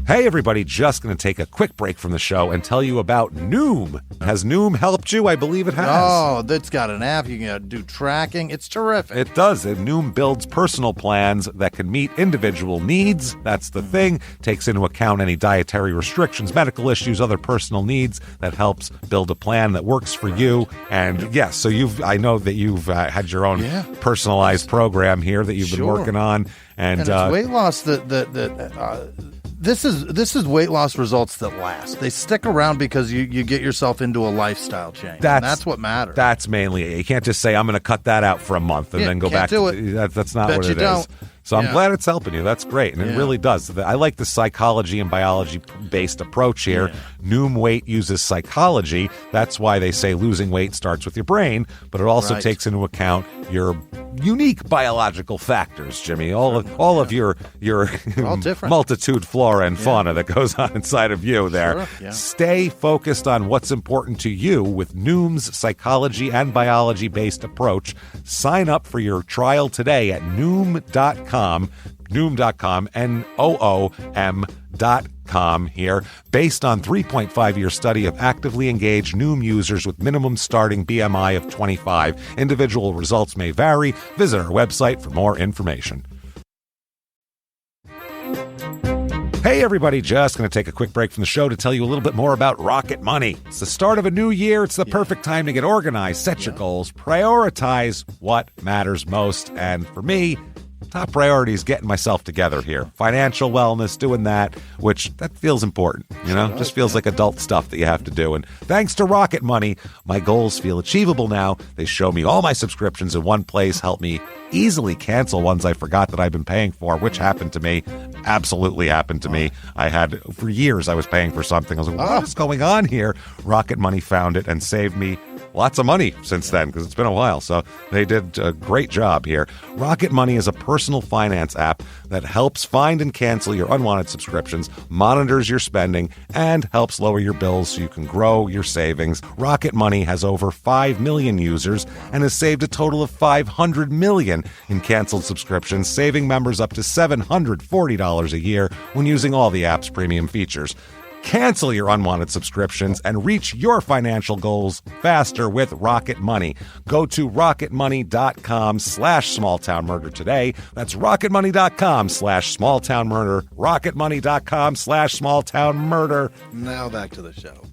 Hey everybody, just going to take a quick break from the show and tell you about Noom. Has Noom helped you? I believe it has. Oh, that's got an app. You can do tracking. It's terrific. It does. Noom builds personal plans that can meet individual needs. That's the thing. Takes into account any dietary restrictions, medical issues, other personal needs. That helps build a plan that works for you. And yes, so I know that you've had your own personalized program here that you've been working on. And it's weight loss This is weight loss results that last. They stick around because you get yourself into a lifestyle change. That's what matters. That's mainly it. You can't just say, I'm going to cut that out for a month and then go back to it. That's not what it is. So I'm glad it's helping you. That's great. And it really does. I like the psychology and biology-based approach here. Yeah. Noom Weight uses psychology. That's why they say losing weight starts with your brain, but it also takes into account your unique biological factors, Jimmy. All of your multitude flora and fauna that goes on inside of you there. Sure. Yeah. Stay focused on what's important to you with Noom's psychology and biology-based approach. Sign up for your trial today at Noom.com, Noom.com here, based on 3.5-year study of actively engaged Noom users with minimum starting BMI of 25. Individual results may vary. Visit our website for more information. Hey everybody, just going to take a quick break from the show to tell you a little bit more about Rocket Money. It's the start of a new year. It's the perfect time to get organized, set your goals, prioritize what matters most. And for me, top priority is getting myself together here. Financial wellness, doing that, which that feels important, just feels like adult stuff that you have to do. And thanks to Rocket Money, my goals feel achievable now. They show me all my subscriptions in one place, help me easily cancel ones I forgot that I've been paying for, which happened to me, absolutely happened to me. For years, I was paying for something. I was like, what is going on here? Rocket Money found it and saved me lots of money since then, because it's been a while. So they did a great job here. Rocket Money is a personal finance app that helps find and cancel your unwanted subscriptions, monitors your spending, and helps lower your bills so you can grow your savings. Rocket Money has over 5 million users and has saved a total of $500 million in canceled subscriptions, saving members up to $740 a year when using all the app's premium features. Cancel your unwanted subscriptions and reach your financial goals faster with Rocket Money. Go to rocketmoney.com/smalltownmurder today. That's rocketmoney.com/smalltownmurder. rocketmoney.com/smalltownmurder. Now back to the show.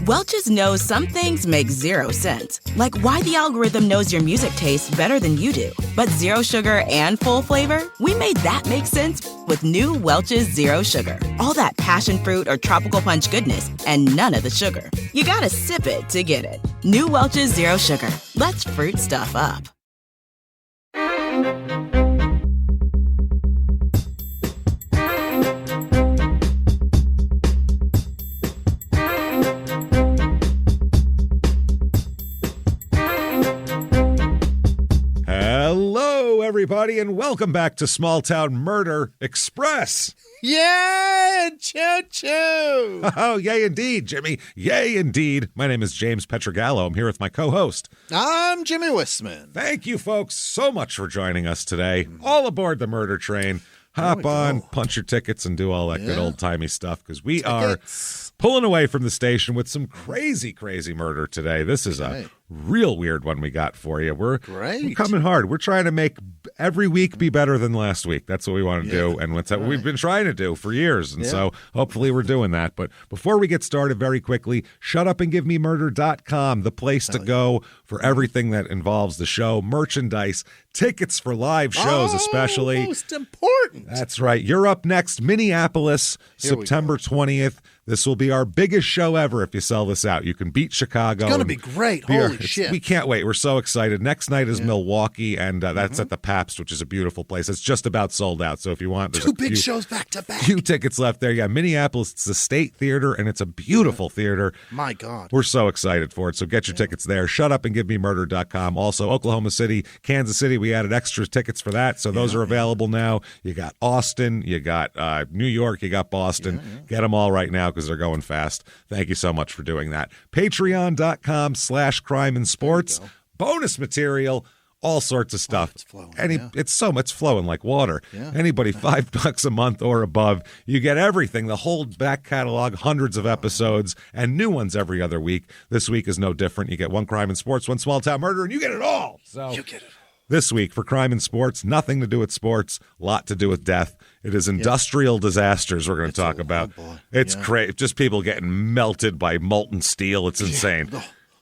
Welch's knows some things make zero sense, like why the algorithm knows your music tastes better than you do. But zero sugar and full flavor? We made that make sense with new Welch's Zero Sugar. All that passion fruit or tropical punch goodness and none of the sugar. You gotta sip it to get it. New Welch's Zero Sugar. Let's fruit stuff up. Hello, everybody, and welcome back to Small Town Murder Express. Yeah, choo-choo. Oh, yay indeed, Jimmy. Yay indeed. My name is James Pietragallo. I'm here with my co-host. I'm Jimmie Whisman. Thank you, folks, so much for joining us today. All aboard the murder train. Hop on, punch your tickets, and do all that good old-timey stuff, because we are pulling away from the station with some crazy, crazy murder today. This is a real weird one we got for you. We're coming hard. We're trying to make every week be better than last week. That's what we want to do, and what's that we've been trying to do for years, and so hopefully we're doing that. But before we get started, very quickly, shutupandgivememurder.com, the place to go for everything that involves the show, merchandise, tickets for live shows especially. Most important. That's right. You're up next, Minneapolis, September 20th. This will be our biggest show ever if you sell this out. You can beat Chicago. It's going to be great. Holy shit. We can't wait. We're so excited. Next night is Milwaukee, and that's at the Pabst, which is a beautiful place. It's just about sold out. So if you want, there's two big shows back to back. Few tickets left there. Yeah, Minneapolis, it's a state theater, and it's a beautiful theater. My God. We're so excited for it. So get your tickets there. Shutupandgivememurder.com. Also, Oklahoma City, Kansas City, we added extra tickets for that. So those are available now. You got Austin, you got New York, you got Boston. Get them all right now because they're going fast. Thank you so much for doing that. Patreon.com/crime and sports. Bonus material all sorts of stuff. It's flowing. It's flowing like water. Yeah. Anybody $5 a month or above, you get everything. The whole back catalog, hundreds of episodes, and new ones every other week. This week is no different. You get One Crime in Sports, One Small Town Murder, and you get it all. So You get it. this week for Crime in Sports, nothing to do with sports, a lot to do with death. It is industrial disasters we're going to talk about. It's crazy. Just people getting melted by molten steel. It's insane.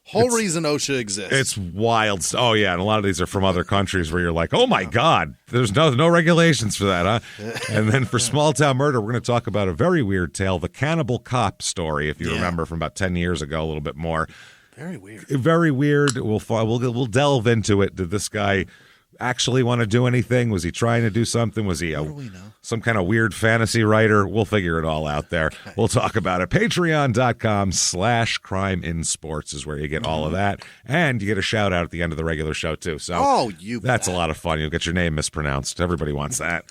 Whole reason OSHA exists. It's wild. Oh, yeah, and a lot of these are from other countries where you're like, oh, my God, there's no regulations for that, huh? And then for Small Town Murder, we're going to talk about a very weird tale, the Cannibal Cop story, if you remember, from about 10 years ago, a little bit more. Very weird. Very weird. We'll delve into it. Did this guy actually want to do anything? Was he trying to do something? Was he some kind of weird fantasy writer? We'll figure it all out there. Okay. We'll talk about it. Patreon.com/crime in sports is where you get all of that. And you get a shout out at the end of the regular show, too. So that's a lot of fun. You'll get your name mispronounced. Everybody wants that.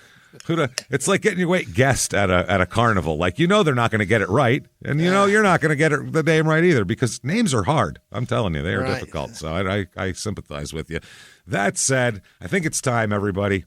It's like getting your guest at a carnival. Like, they're not going to get it right. And, you're not going to get the name right either because names are hard. I'm telling you, they are difficult. So I sympathize with you. That said, I think it's time, everybody.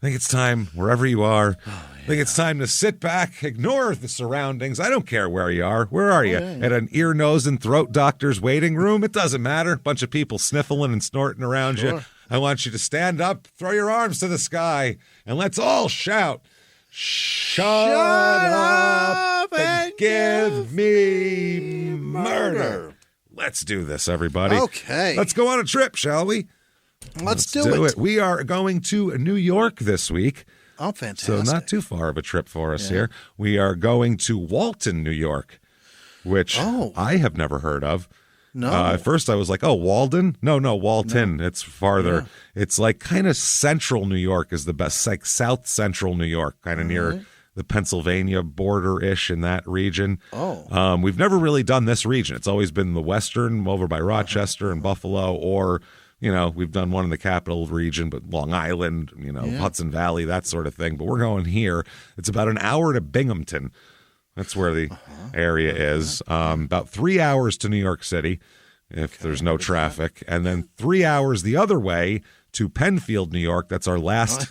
I think it's time, wherever you are. I think it's time to sit back, ignore the surroundings. I don't care where you are. Where are you? At an ear, nose, and throat doctor's waiting room? It doesn't matter. A bunch of people sniffling and snorting around you. I want you to stand up, throw your arms to the sky, and let's all shout, Shut up and give me murder. Let's do this, everybody. Okay. Let's go on a trip, shall we? Let's do it. We are going to New York this week. Oh, fantastic. So not too far of a trip for us here. We are going to Walton, New York, which I have never heard of. No. At first I was like, Walden? No, Walton. No. It's farther. Yeah. It's like kind of central New York is the best. Like south central New York, kind of near the Pennsylvania border-ish in that region. We've never really done this region. It's always been the western over by Rochester and Buffalo, or we've done one in the capital region, but Long Island, Hudson Valley, that sort of thing. But we're going here. It's about an hour to Binghamton. That's where the area is. About 3 hours to New York City if there's no traffic. And then 3 hours the other way to Penfield, New York. That's our last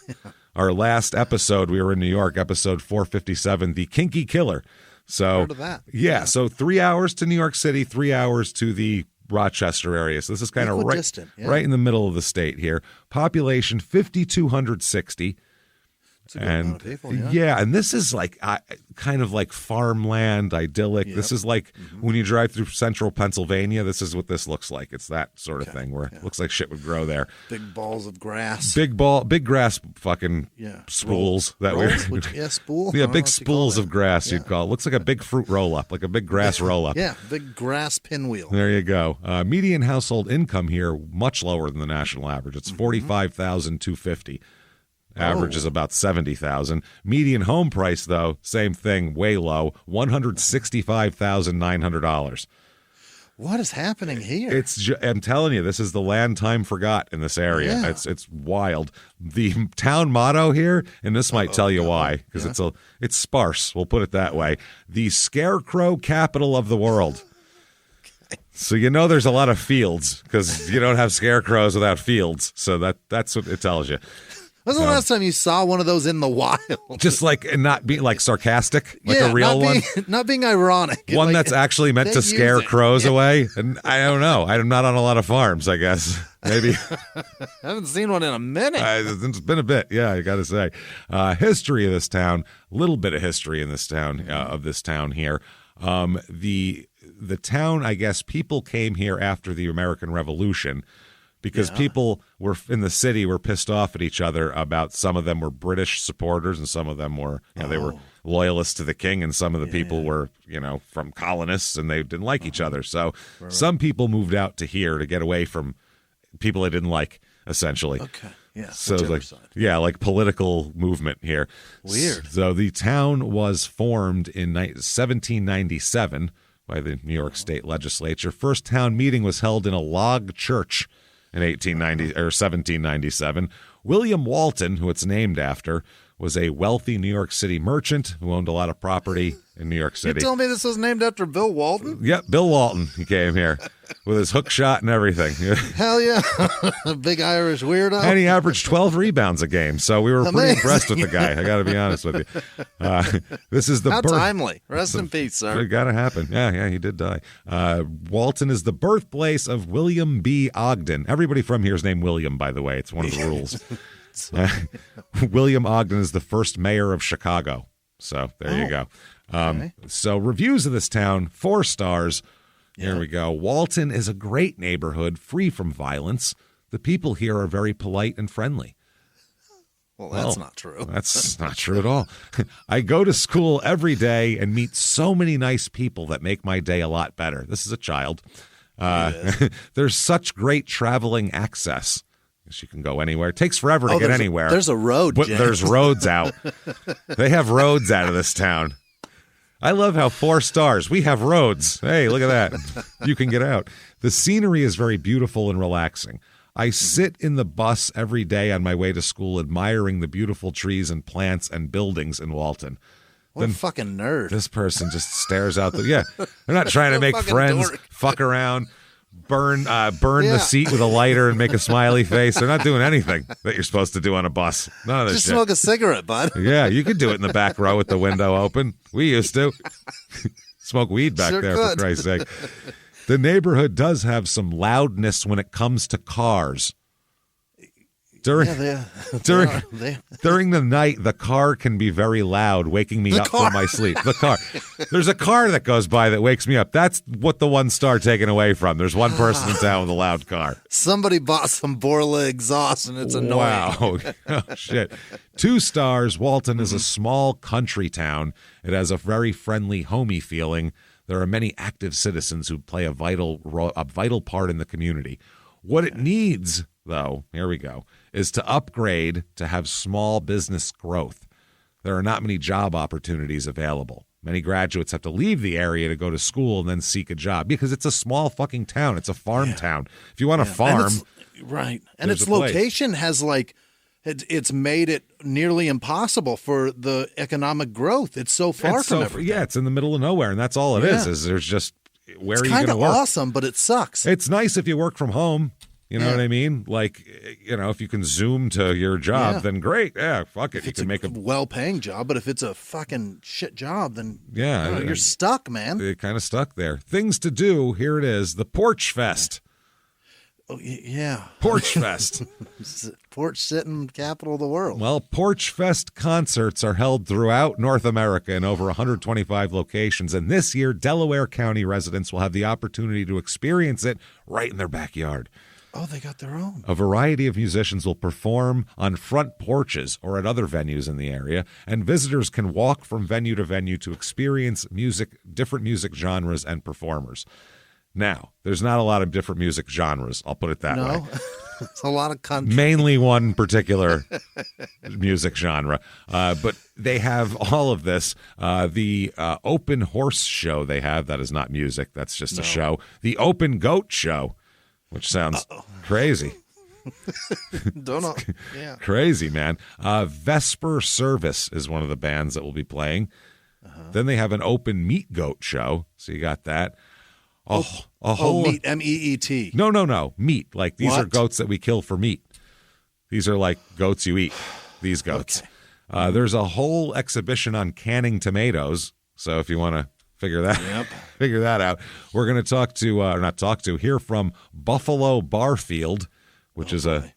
episode. We were in New York, episode 457, The Kinky Killer. So, heard of that. Yeah, so 3 hours to New York City, 3 hours to the Rochester area. So this is kind of right in the middle of the state here. Population 5,260. That's a good amount of people, and this is like kind of like farmland, idyllic. Yep. This is like when you drive through central Pennsylvania, this is what this looks like. It's that sort of thing where it looks like shit would grow there. Big balls of grass. Big grass fucking spools. Spool? Yeah, big spools of grass you'd call it. Looks like a big fruit roll-up, like a big grass roll-up. Yeah, big grass pinwheel. There you go. Median household income here, much lower than the national average. It's $45,250. Average is about $70,000. Median home price, though, same thing, way low, $165,900. What is happening here? I'm telling you, this is the land time forgot in this area. Yeah. It's wild. The town motto here, and this might tell you why, because it's sparse. We'll put it that way. The scarecrow capital of the world. So there's a lot of fields because you don't have scarecrows without fields. So that's what it tells you. When's the last time you saw one of those in the wild? Just like not being like sarcastic, like a real one. Not being ironic. One that's actually meant to scare crows away. And I don't know. I'm not on a lot of farms, I guess. Maybe. I haven't seen one in a minute. It's been a bit. Yeah, I got to say. History of this town, a little bit of history in this town, of this town here. The town, I guess, people came here after the American Revolution. Because people were in the city were pissed off at each other about some of them were British supporters and some of them were they were loyalists to the king and some of the people were from colonists and they didn't like each other. So some people moved out to here to get away from people they didn't like, essentially. Okay. Yeah. So like political movement here. Weird. So the town was formed in 1797 by the New York State Legislature. First town meeting was held in a log church in 1797. William Walton, who it's named after, was a wealthy New York City merchant who owned a lot of property in New York City. You told me this was named after Bill Walton? Yep, Bill Walton. He came here with his hook shot and everything. Hell yeah. A big Irish weirdo. And he averaged 12 rebounds a game, so we were pretty impressed with the guy. I got to be honest with you. This is the How timely. Rest in peace, sir. It got to happen. Yeah, he did die. Walton is the birthplace of William B. Ogden. Everybody from here is named William, by the way. It's one of the rules. William Ogden is the first mayor of Chicago. So there you go. Okay. So reviews of this town, 4 stars. Here we go. Walton is a great neighborhood, free from violence. The people here are very polite and friendly. Well, that's not true. That's not true at all. I go to school every day and meet so many nice people that make my day a lot better. This is a child. There's such great traveling access. You can go anywhere. It takes forever to get anywhere. There's a road, but James. There's roads out. They have roads out of this town. I love how 4 stars. We have roads. Hey, look at that. You can get out. The scenery is very beautiful and relaxing. I sit in the bus every day on my way to school admiring the beautiful trees and plants and buildings in Walton. What a fucking nerd. This person just stares out they're not trying to make friends, fuck around, burn the seat with a lighter and make a smiley face. They're not doing anything that you're supposed to do on a bus. None of this Just shit. smoke a cigarette, bud. Yeah, you could do it in the back row with the window open. We used to. Smoke weed back there, for Christ's sake. The neighborhood does have some loudness when it comes to cars. During the night, the car can be very loud, waking me up from my sleep. The car. There's a car that goes by that wakes me up. That's what the 1 star taken away from. There's one person in town with a loud car. Somebody bought some Borla exhaust, and it's annoying. Wow. Oh, shit. 2 stars. Walton is a small country town. It has a very friendly, homey feeling. There are many active citizens who play a vital part in the community. What it needs, though, here we go, is to upgrade to have small business growth. There are not many job opportunities available. Many graduates have to leave the area to go to school and then seek a job because it's a small fucking town. It's a farm town. If you want to farm, and its location has it's made it nearly impossible for the economic growth. It's so far from everything. Yeah, it's in the middle of nowhere, and that's all it is there's just where are you going to work? It's kind of awesome, but it sucks. It's nice if you work from home. You know what I mean? Like, if you can Zoom to your job, then great. Yeah, fuck it. You can make a well-paying job, but if it's a fucking shit job, then you're stuck, man. You're kind of stuck there. Things to do. Here it is. The Porch Fest. Oh, yeah. Porch Fest. Porch sitting capital of the world. Well, Porch Fest concerts are held throughout North America in over 125 locations. And this year, Delaware County residents will have the opportunity to experience it right in their backyard. Oh, they got their own. A variety of musicians will perform on front porches or at other venues in the area, and visitors can walk from venue to venue to experience different music genres and performers. Now, there's not a lot of different music genres, I'll put it that way. It's a lot of country. Mainly one particular music genre. But they have all of this. The open horse show they have, that is not music, that's just a show. The open goat show, which sounds crazy. Don't know. Yeah. Crazy, man. Vesper Service is one of the bands that will be playing. Then they have an open meat goat show. So you got that. A whole meat, M-E-E-T. No. Meat. Like these are goats that we kill for meat. These are like goats you eat. These goats. Okay. There's a whole exhibition on canning tomatoes. So if you want to figure that out. We're going to hear from Buffalo Barfield, which is a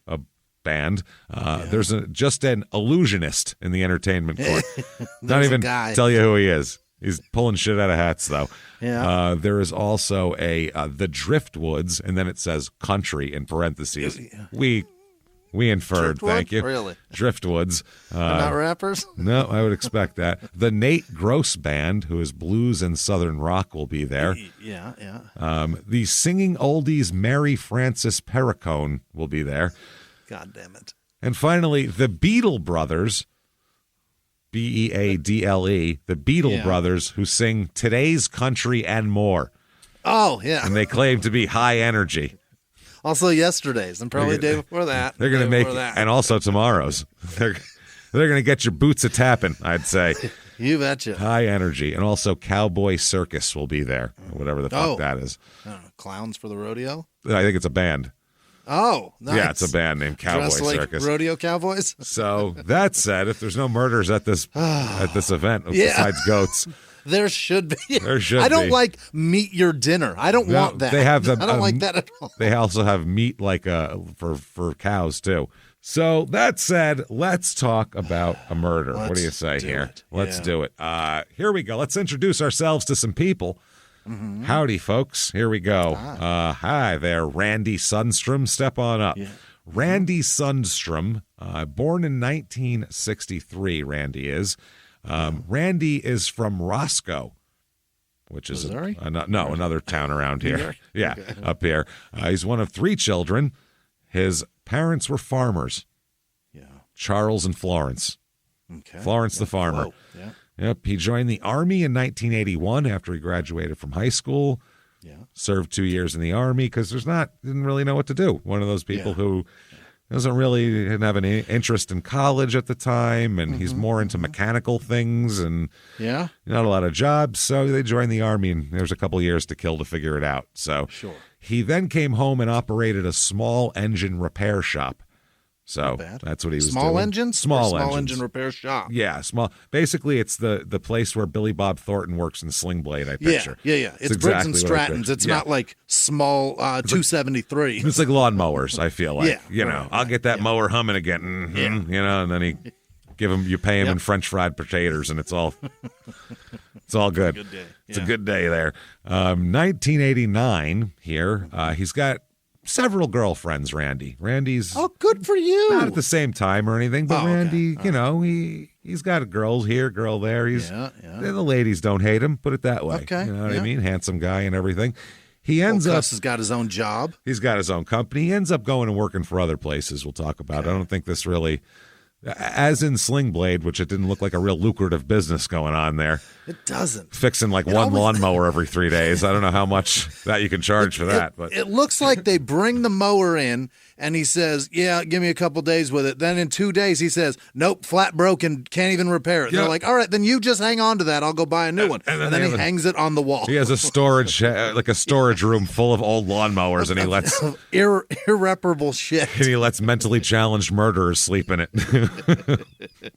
band. There's just an illusionist in the entertainment court. Not even tell you who he is. He's pulling shit out of hats, though. Yeah. There is also the Driftwoods, and then it says country in parentheses. We inferred, Driftwood? thank you. Really? Driftwoods. They're not rappers? No, I would expect that. The Nate Gross Band, who is blues and southern rock, will be there. Yeah. The Singing Oldies Mary Frances Perricone will be there. God damn it. And finally, the Beadle Brothers, Beadle, the Beadle Brothers, who sing Today's Country and More. Oh, yeah. And they claim to be high energy. Also yesterday's and probably the day before that. They're going to make, and also tomorrow's. They're going to get your boots a-tapping, I'd say. You betcha. High energy. And also Cowboy Circus will be there, whatever the fuck that is. Clowns for the rodeo? I think it's a band. Oh, nice. Yeah, it's a band named Cowboy Circus. Rodeo cowboys? So that said, if there's no murders at this event besides goats, there should be. I don't like meet your dinner. I don't want that. They have I don't like that at all. They also have meat like for cows too. So that said, let's talk about a murder. What do you say here? Let's do it. Here we go. Let's introduce ourselves to some people. Mm-hmm. Howdy, folks. Here we go. Hi there, Randy Sundstrom. Step on up. Yeah. Randy Sundstrom, born in 1963, Randy is. Randy is from Roscoe, which is another town around here. Yeah, okay. Up here. He's one of 3 children. His parents were farmers. Yeah. Charles and Florence. Okay. Florence the farmer. Whoa. Yeah. Yep, he joined the Army in 1981 after he graduated from high school. Yeah. Served 2 years in the Army because didn't really know what to do. One of those people who didn't have any interest in college at the time, and he's more into mechanical things and not a lot of jobs. So they joined the Army, and there's a couple of years to kill to figure it out. So he then came home and operated a small engine repair shop. So that's what he was doing. Small engines? Small engine repair shop. Yeah, small. Basically, it's the place where Billy Bob Thornton works in Sling Blade, I picture. Yeah. It's Briggs and Stratton's. It's not like small 273. It's like lawnmowers, I feel like. I'll get that mower humming again. Mm-hmm, and then you pay him in French fried potatoes, and it's all good. It's a good day. It's a good day there. 1989 here. He's got several girlfriends, Randy's good for you. Not at the same time or anything, but Randy, he's got a girl here, girl there. The ladies don't hate him, put it that way. Okay. You know what I mean? Handsome guy and everything. He ends up has got his own job. He's got his own company. He ends up going and working for other places we'll talk about. I don't think this really, as in Sling Blade, which it didn't look like a real lucrative business going on there. It doesn't. Fixing one lawnmower every 3 days. I don't know how much that you can charge for that. But it looks like they bring the mower in, and he says, give me a couple days with it. Then in 2 days, he says, nope, flat broken, can't even repair it. They're like, all right, then you just hang on to that. I'll go buy a new one. And then he hangs it on the wall. He has a storage room full of old lawnmowers, and he lets irreparable shit. And he lets mentally challenged murderers sleep in it,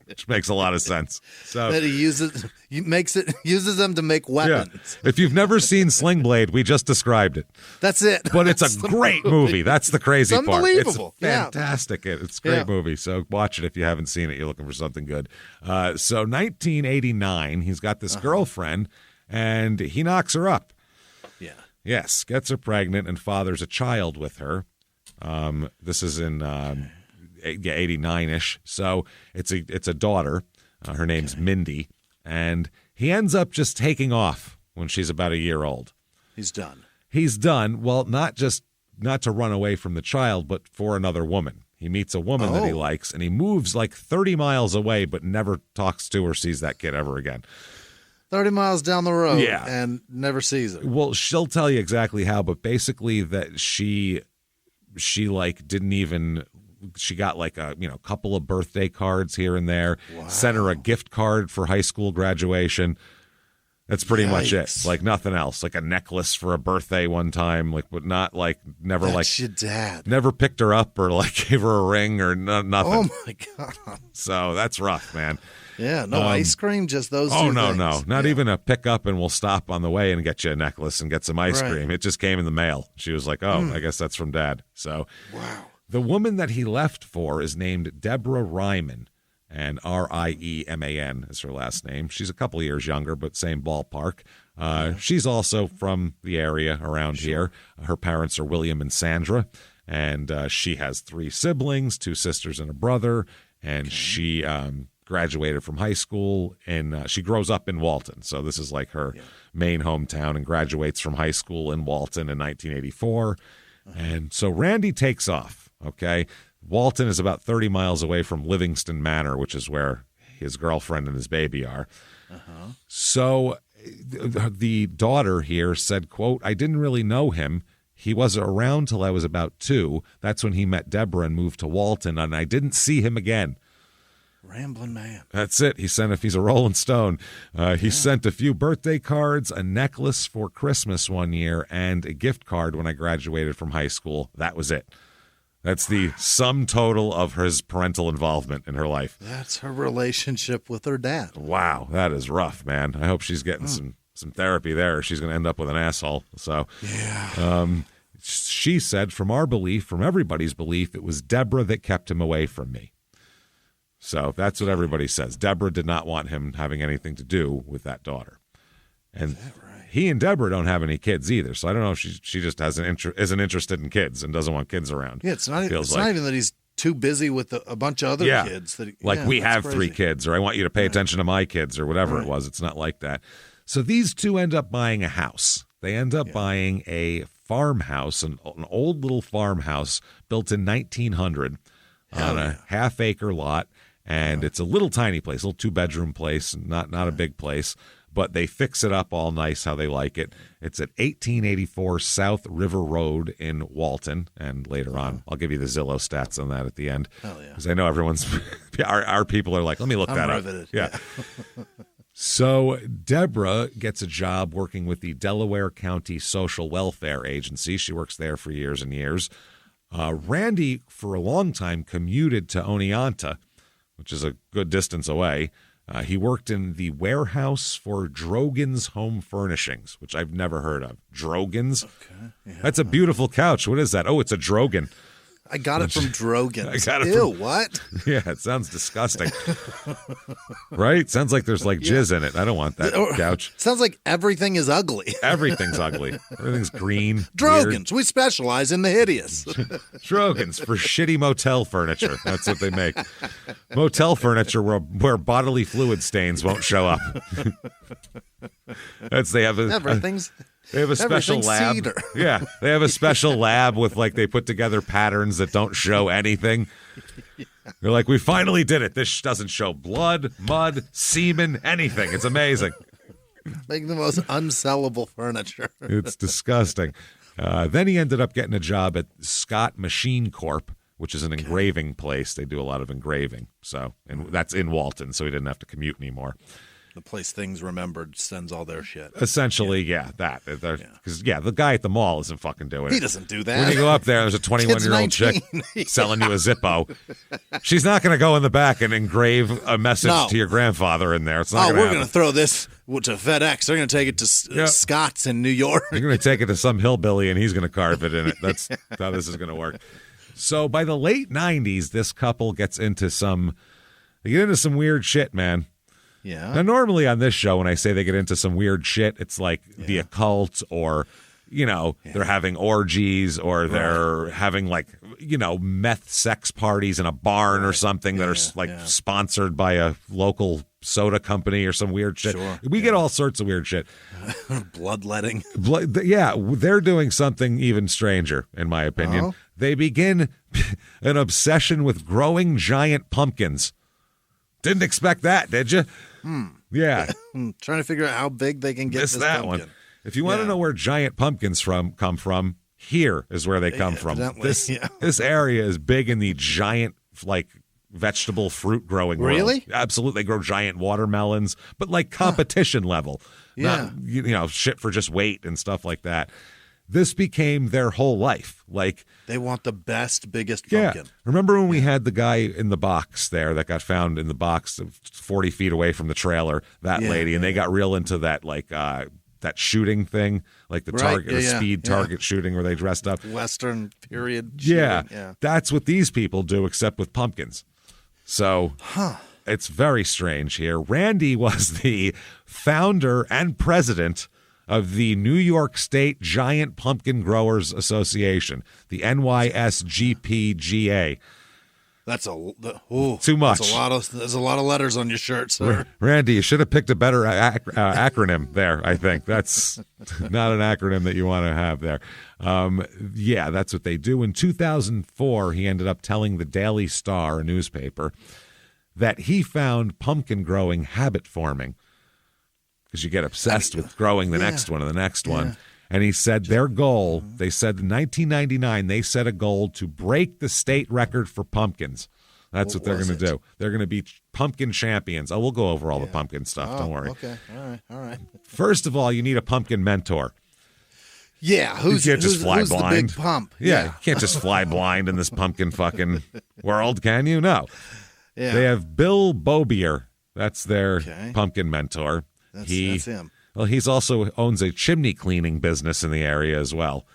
which makes a lot of sense. So that he uses them to make weapons. Yeah. If you've never seen Sling Blade, we just described it. That's it. But it's a great movie. That's the crazy part. Unbelievable. It's fantastic. It's a great movie. So watch it if you haven't seen it. You're looking for something good. So 1989, he's got this girlfriend, and he knocks her up. Yeah. Yes, gets her pregnant and fathers a child with her. This is in 89-ish. So it's a daughter. Her name's Mindy. And he ends up just taking off when she's about a year old. He's done. Well, not to run away from the child, but for another woman. He meets a woman that he likes, and he moves like 30 miles away, but never talks to or sees that kid ever again. 30 miles down the road and never sees her. Well, she'll tell you exactly how, but basically that she didn't even... She got like a couple of birthday cards here and there. Wow. Sent her a gift card for high school graduation. That's pretty much it. Like nothing else. Like a necklace for a birthday one time. Like, but not like never. That's your dad. Never picked her up or like gave her a ring or nothing. Oh my god. So that's rough, man. Yeah. No ice cream. Just those. Oh two no, things. not even a pick up and we'll stop on the way and get you a necklace and get some ice cream. It just came in the mail. She was like, I guess that's from Dad. So wow. The woman that he left for is named Deborah Ryman, and Rieman is her last name. She's a couple of years younger, but same ballpark. She's also from the area around here. Her parents are William and Sandra, and she has 3 siblings, 2 sisters and a brother, and she graduated from high school, and she grows up in Walton. So this is like her main hometown, and graduates from high school in Walton in 1984. And so Randy takes off. Okay, Walton is about 30 miles away from Livingston Manor, which is where his girlfriend and his baby are. So the daughter here said, quote, I didn't really know him. He wasn't around till I was about 2. That's when he met Deborah and moved to Walton, and I didn't see him again. Rambling man. That's it. He sent, if he's a Rolling Stone, he sent a few birthday cards, a necklace for Christmas one year, and a gift card when I graduated from high school. That was it. That's the sum total of his parental involvement in her life. That's her relationship with her dad. Wow, that is rough, man. I hope she's getting some therapy there. She's going to end up with an asshole. So, she said, from our belief, from everybody's belief, it was Deborah that kept him away from me. So that's what everybody says. Deborah did not want him having anything to do with that daughter. And he and Deborah don't have any kids either. So I don't know if she just isn't interested in kids and doesn't want kids around. Yeah, it's not even that he's too busy with a bunch of other kids. We have crazy. 3 kids, or I want you to pay attention to my kids, or whatever it was. It's not like that. So these two end up buying a house. They end up buying a farmhouse, an old little farmhouse built in 1900 on a half-acre lot. And it's a little tiny place, a little 2-bedroom place, not a big place, but they fix it up all nice how they like it. It's at 1884 South River Road in Walton, and later on, I'll give you the Zillow stats on that at the end. Hell yeah. Because I know everyone's, our people are like, let me look that up. Yeah. So Deborah gets a job working with the Delaware County Social Welfare Agency. She works there for years and years. Randy, for a long time, commuted to Oneonta, which is a good distance away. He worked in the warehouse for Drogan's Home Furnishings, which I've never heard of. Drogan's? Okay. Yeah. That's a beautiful couch. What is that? Oh, it's a Drogan. I got it from Drogan's. What? Yeah, it sounds disgusting. Right? Sounds like there's like jizz in it. I don't want that couch. Sounds like everything is ugly. Everything's ugly. Everything's green. Drogan's. We specialize in the hideous. Drogan's for shitty motel furniture. That's what they make. Motel furniture where bodily fluid stains won't show up. They have a special lab. Cedar. Yeah, they have a special lab with they put together patterns that don't show anything. They're like, we finally did it. This doesn't show blood, mud, semen, anything. It's amazing. Make the most unsellable furniture. It's disgusting. Then he ended up getting a job at Scott Machine Corp, which is an engraving place. They do a lot of engraving. And that's in Walton, so he didn't have to commute anymore. The place Things Remembered sends all their shit. Essentially, that. Because, the guy at the mall isn't fucking doing it. He doesn't do that. When you go up there, there's a 21-year-old chick selling you a Zippo. She's not going to go in the back and engrave a message to your grandfather in there. It's not we're going to throw this to FedEx. They're going to take it to Scott's in New York. You're going to take it to some hillbilly, and he's going to carve it in it. That's how this is going to work. So by the late 90s, this couple gets into some weird shit, man. Yeah. Now, normally on this show, when I say they get into some weird shit, it's like the occult, or, they're having orgies, or they're having meth sex parties in a barn or something that are sponsored by a local soda company or some weird shit. Sure. We get all sorts of weird shit. Bloodletting. They're doing something even stranger, in my opinion. Oh? They begin an obsession with growing giant pumpkins. Didn't expect that, did you? Yeah. Trying to figure out how big they can get this pumpkin. One. If you want to know where giant pumpkins come from, here is where they come from. This area is big in the giant, vegetable fruit growing world. Really? Absolutely. They grow giant watermelons, but competition level. Yeah. Not, shit for just weight and stuff like that. This became their whole life. They want the best, biggest pumpkin. Remember when we had the guy in the box there that got found in the box 40 feet away from the trailer, that lady, and they got real into that, that shooting thing, the speed target shooting where they dressed up. Western period shooting. Yeah. That's what these people do, except with pumpkins. So it's very strange here. Randy was the founder and president of the New York State Giant Pumpkin Growers Association, the NYSGPGA. That's too much. There's a lot of letters on your shirt, sir. Randy, you should have picked a better acronym there, I think. That's not an acronym that you want to have there. That's what they do. In 2004, he ended up telling the Daily Star, a newspaper, that he found pumpkin growing habit forming. Because you get obsessed with growing the next one and the next one. And he said their goal, they said in 1999, they set a goal to break the state record for pumpkins. That's what they're going to do. They're going to be pumpkin champions. Oh, we'll go over all the pumpkin stuff. Don't worry. Okay. All right. First of all, you need a pumpkin mentor. Yeah, you can't just fly who's blind. the big pump? Yeah, you can't just fly blind in this pumpkin fucking world, can you? No. Yeah. They have Bill Bobier. That's their pumpkin mentor. That's him. Well, he's also owns a chimney cleaning business in the area as well.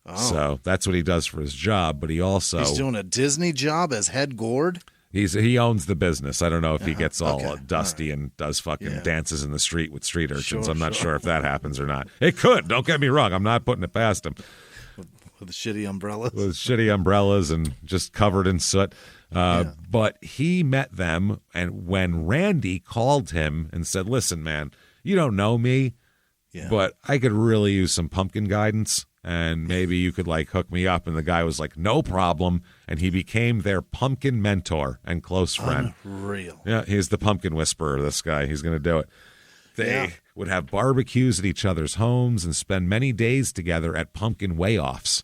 Oh. So that's what he does for his job. But he's doing a Disney job as head gourd. He owns the business. I don't know if he gets all dusty and does fucking dances in the street with street urchins. I'm not sure if that happens or not. It could. Don't get me wrong. I'm not putting it past him. With shitty umbrellas. With shitty umbrellas and just covered in soot. But he met them, and when Randy called him and said, listen, man, you don't know me, but I could really use some pumpkin guidance, and maybe you could like hook me up. And the guy was like, no problem. And he became their pumpkin mentor and close friend. Unreal. Yeah, he's the pumpkin whisperer, this guy. He's going to do it. They would have barbecues at each other's homes and spend many days together at pumpkin weigh-offs.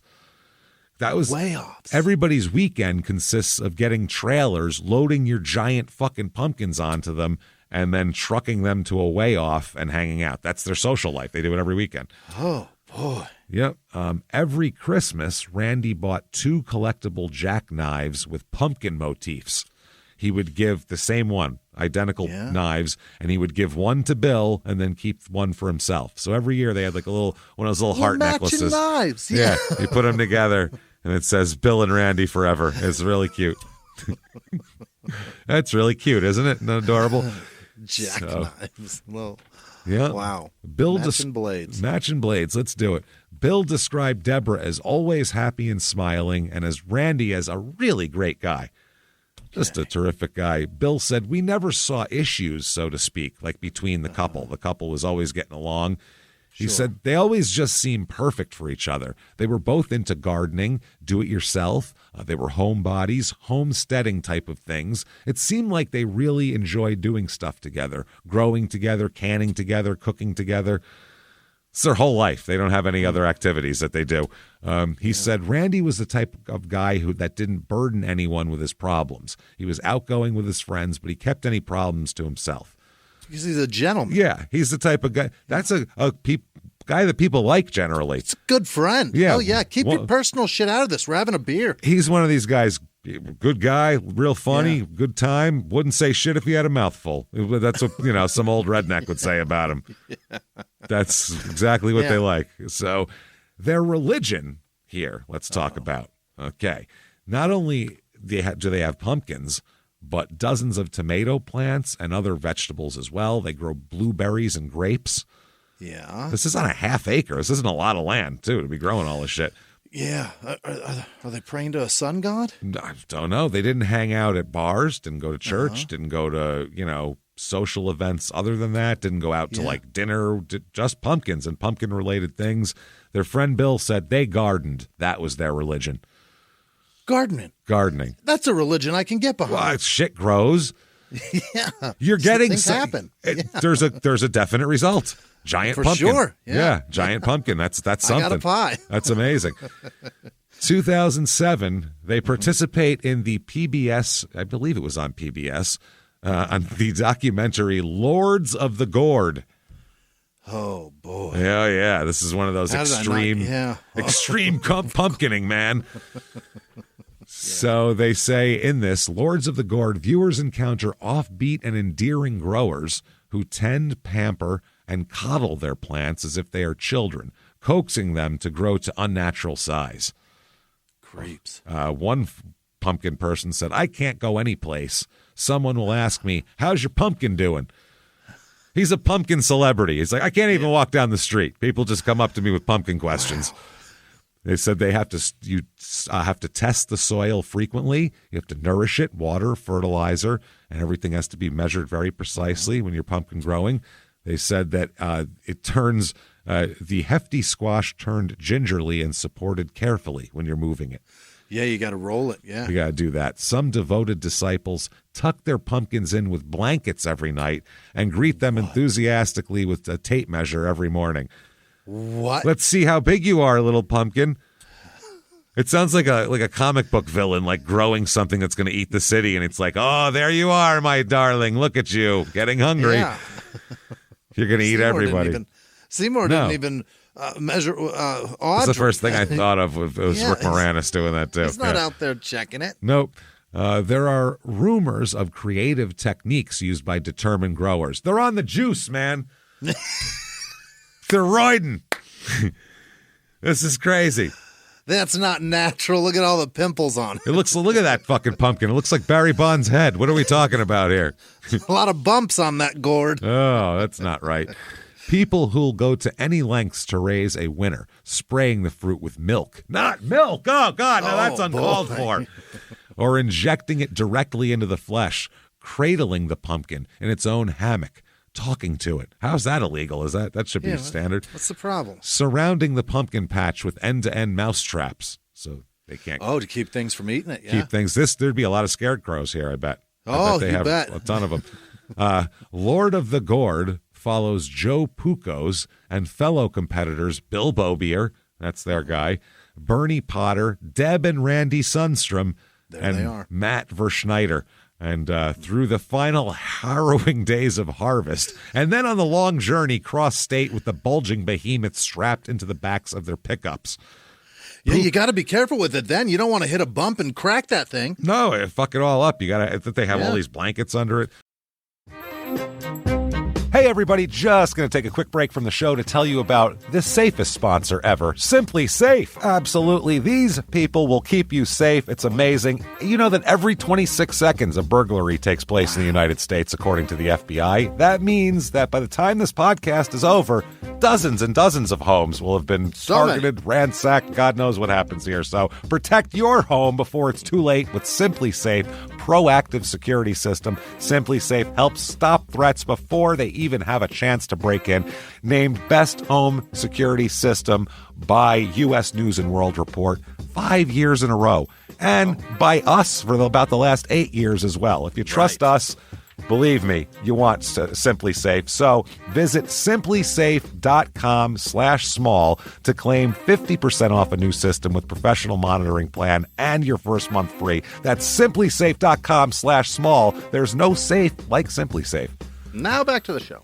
That was weigh-offs. Everybody's weekend consists of getting trailers, loading your giant fucking pumpkins onto them, and then trucking them to a weigh-off and hanging out. That's their social life. They do it every weekend. Oh, boy. Yep. Every Christmas, Randy bought 2 collectible jackknives with pumpkin motifs. He would give the same one, identical knives, and he would give one to Bill and then keep one for himself. So every year they had like one of those little heart necklaces. Knives. Yeah. You put them together and it says Bill and Randy forever. It's really cute. That's really cute, isn't it? And adorable. Jackknives. Well, yeah. Wow. Matching blades. Matching blades. Let's do it. Bill described Deborah as always happy and smiling, and as Randy as a really great guy. Just a terrific guy. Bill said, we never saw issues, so to speak, like between the couple. The couple was always getting along. He said they always just seemed perfect for each other. They were both into gardening, do-it-yourself. They were homebodies, homesteading type of things. It seemed like they really enjoyed doing stuff together, growing together, canning together, cooking together. It's their whole life. They don't have any other activities that they do. He said Randy was the type of guy that didn't burden anyone with his problems. He was outgoing with his friends, but he kept any problems to himself. Because he's a gentleman. Yeah, he's the type of guy. That's a guy that people like generally. It's a good friend. Yeah. Oh, yeah. Keep your personal shit out of this. We're having a beer. He's one of these guys. Good guy, real funny, good time. Wouldn't say shit if he had a mouthful. That's what some old redneck would say about him. That's exactly what they like. So their religion here, let's talk about. Okay. Not only do they have pumpkins, but dozens of tomato plants and other vegetables as well. They grow blueberries and grapes. Yeah. This is on a half acre. This isn't a lot of land, too, to be growing all this shit. Yeah. Are they praying to a sun god? I don't know. They didn't hang out at bars, didn't go to church, didn't go to, social events other than that, didn't go out to like dinner, just pumpkins and pumpkin related things. Their friend Bill said they gardened. That was their religion. Gardening. That's a religion I can get behind. Well, shit grows. Yeah. You're getting things happen. There's a definite result. Giant For pumpkin. Sure. Yeah. Giant pumpkin. That's something. I got a pie. That's amazing. 2007, they participate in the PBS, I believe it was on PBS, on the documentary Lords of the Gourd. Oh, boy. Yeah. This is one of those extreme pumpkining, man. So they say in this, Lords of the Gourd, viewers encounter offbeat and endearing growers who tend, pamper, and coddle their plants as if they are children, coaxing them to grow to unnatural size. Creeps. One pumpkin person said, I can't go anyplace. Someone will ask me, how's your pumpkin doing? He's a pumpkin celebrity. He's like, I can't even walk down the street. People just come up to me with pumpkin questions. Wow. They said they have to test the soil frequently. You have to nourish it, water, fertilizer, and everything has to be measured very precisely when you're pumpkin growing. They said that it turns the hefty squash turned gingerly and supported carefully when you're moving it. Yeah, you got to roll it. Yeah, you got to do that. Some devoted disciples tuck their pumpkins in with blankets every night and greet them enthusiastically with a tape measure every morning. What? Let's see how big you are, little pumpkin. It sounds like a comic book villain, like growing something that's going to eat the city, and it's like, oh, there you are, my darling. Look at you, getting hungry. Yeah. You're going to eat everybody. Seymour didn't even measure Audrey. That's the first thing I thought of. It was Rick Moranis doing that, too. He's not out there checking it. Nope. There are rumors of creative techniques used by determined growers. They're on the juice, man. They're roiding. This is crazy. That's not natural. Look at all the pimples on it. Look at that fucking pumpkin. It looks like Barry Bonds' head. What are we talking about here? A lot of bumps on that gourd. Oh, that's not right. People who'll go to any lengths to raise a winner, spraying the fruit with milk. Not milk! Oh, God, no, that's uncalled for. Or injecting it directly into the flesh, cradling the pumpkin in its own hammock, talking to it. How's that illegal? That should be standard. What's the problem? Surrounding the pumpkin patch with end-to-end mouse traps, so they can't. Oh, to keep things from eating it. Yeah. Keep things. There'd be a lot of scarecrows here. I bet. They have a ton of them. Lord of the Gourd follows Joe Pucos and fellow competitors Bill Bobier, that's their guy, Bernie Potter, Deb and Randy Sundstrom, they are. Matt Verschneider. And through the final harrowing days of harvest, and then on the long journey cross-state with the bulging behemoths strapped into the backs of their pickups. Yeah, you got to be careful with it then. You don't want to hit a bump and crack that thing. No, fuck it all up. You got to. They have all these blankets under it. Hey, everybody, just going to take a quick break from the show to tell you about the safest sponsor ever, Simply Safe. Absolutely. These people will keep you safe. It's amazing. You know that every 26 seconds a burglary takes place in the United States, according to the FBI. That means that by the time this podcast is over, dozens and dozens of homes will have been targeted, ransacked. God knows what happens here. So protect your home before it's too late with Simply Safe proactive security system. Simply Safe helps stop threats before they even have a chance to break in. Named Best Home Security System by U.S. News and World Report 5 years in a row. And by us for about the last 8 years as well. If you trust us, believe me, you want Simply Safe. So visit simplysafe.com/small to claim 50% off a new system with professional monitoring plan and your first month free. That's simplysafe.com/small. There's no safe like Simply Safe. Now back to the show.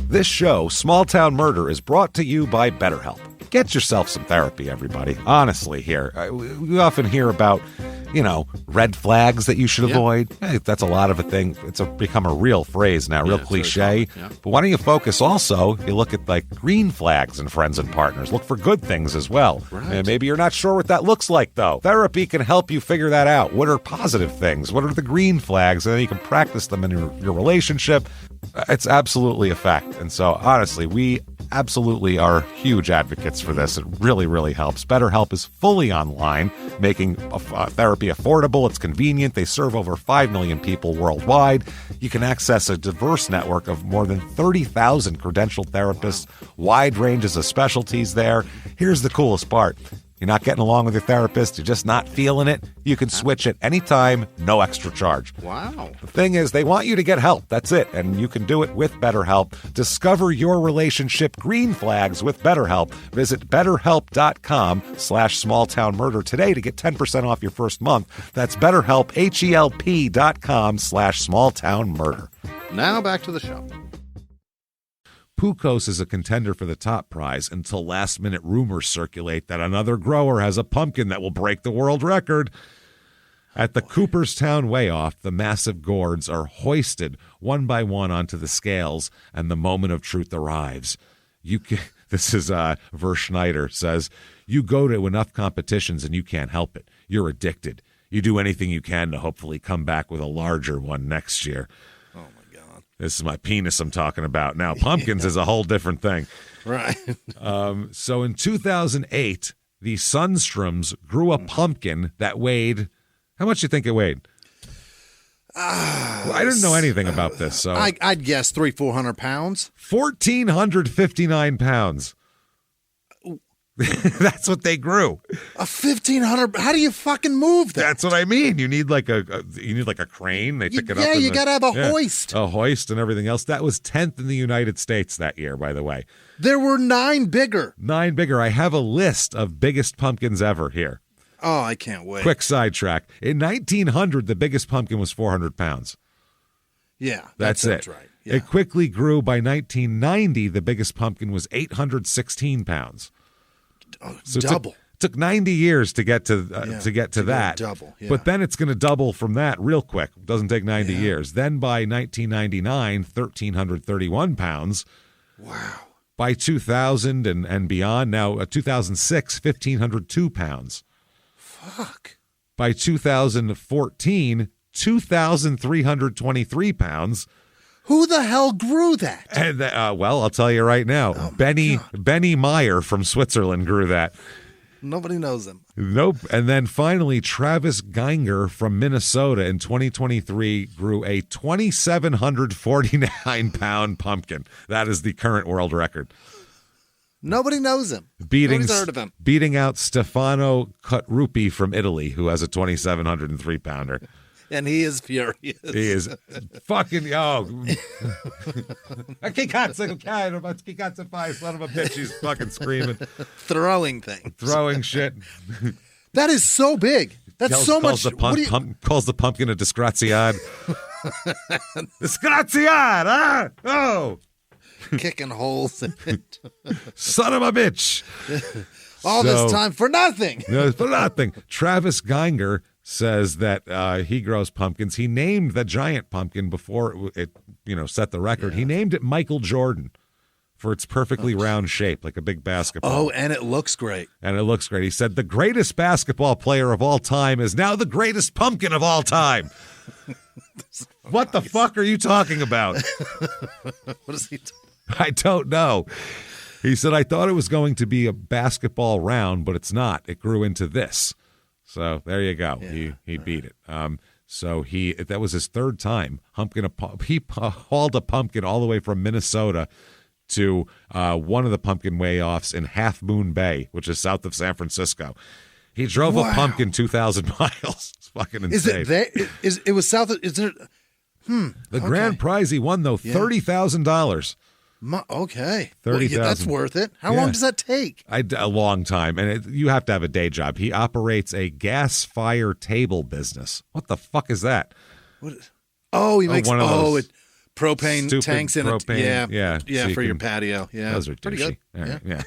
This show, Small Town Murder, is brought to you by BetterHelp. Get yourself some therapy, everybody. Honestly, here. We often hear about, red flags that you should avoid. Hey, that's a lot of a thing. It's become a real phrase now, real cliche. Yeah. But why don't you focus also, you look at like green flags in friends and partners. Look for good things as well. Right. And maybe you're not sure what that looks like, though. Therapy can help you figure that out. What are positive things? What are the green flags? And then you can practice them in your relationship. It's absolutely a fact. And so, honestly, we absolutely are huge advocates for this. It really, really helps. BetterHelp is fully online, making therapy affordable. It's convenient. They serve over 5 million people worldwide. You can access a diverse network of more than 30,000 credentialed therapists, wide ranges of specialties there. Here's the coolest part. You're not getting along with your therapist, you're just not feeling it, you can switch at any time, no extra charge. Wow. The thing is, they want you to get help. That's it. And you can do it with BetterHelp. Discover your relationship green flags with BetterHelp. Visit BetterHelp.com/smalltownmurder today to get 10% off your first month. That's BetterHelp, HELP.com/smalltownmurder. Now back to the show. Pucos is a contender for the top prize until last-minute rumors circulate that another grower has a pumpkin that will break the world record. At the Cooperstown Weigh-Off, the massive gourds are hoisted one by one onto the scales, and the moment of truth arrives. This is Verschneider says, you go to enough competitions and you can't help it. You're addicted. You do anything you can to hopefully come back with a larger one next year. This is my penis I'm talking about now. Pumpkins is a whole different thing. Right. So in 2008, the Sunstroms grew a pumpkin that weighed, how much do you think it weighed? I didn't know anything about this. So I'd guess 300-400 pounds. 1,459 pounds. That's what they grew. A 1,500. How do you fucking move that? That's what I mean. You need like a crane. They pick it up. Yeah, you got to have a hoist. A hoist and everything else. That was 10th in the United States that year, by the way. There were 9 bigger. 9 bigger. I have a list of biggest pumpkins ever here. Oh, I can't wait. Quick sidetrack. In 1900, the biggest pumpkin was 400 pounds. Yeah, that's it. Right. Yeah. It quickly grew. By 1990, the biggest pumpkin was 816 pounds. Oh, so double. Took 90 years to get to that. Double. Yeah. But then it's going to double from that real quick. It doesn't take 90 years. Then by 1999, 1,331 pounds. Wow. By 2000 and beyond, now 2006, 1,502 pounds. Fuck. By 2014, 2,323 pounds. Who the hell grew that? And well, I'll tell you right now. Benny Meyer from Switzerland grew that. Nobody knows him. Nope. And then finally, Travis Geinger from Minnesota in 2023 grew a 2,749-pound pumpkin. That is the current world record. Nobody knows him. Nobody's heard of him. Beating out Stefano Cutrupi from Italy, who has a 2,703-pounder. And he is furious. He is fucking, Che cazzo, son of a bitch. He's fucking screaming. Throwing things. Throwing shit. That is so big. That's so much. Calls the pumpkin a disgraziad. Disgraziad, huh? Oh. Kicking holes in it. Son of a bitch. All this time for nothing. For nothing. Travis Geinger says that he grows pumpkins. He named the giant pumpkin before it set the record. Yeah. He named it Michael Jordan for its perfectly round shape, like a big basketball. Oh, and it looks great. He said the greatest basketball player of all time is now the greatest pumpkin of all time. What the fuck are you talking about? What is he I don't know. He said, I thought it was going to be a basketball round, but it's not. It grew into this. So there you go. Yeah, he beat it. So that was his third time. He hauled a pumpkin all the way from Minnesota to one of the pumpkin weigh-offs in Half Moon Bay, which is south of San Francisco. He drove a pumpkin 2,000 miles. It's fucking insane. Is it there? It was south of, is there? The grand prize he won, though, $30,000. Okay. 30,000. That's worth it. How long does that take? A long time. And you have to have a day job. He operates a gas fire table business. What the fuck is that? He makes propane tanks in it. Yeah, so for your patio. Yeah. Those are pretty douchey. good. Right, yeah.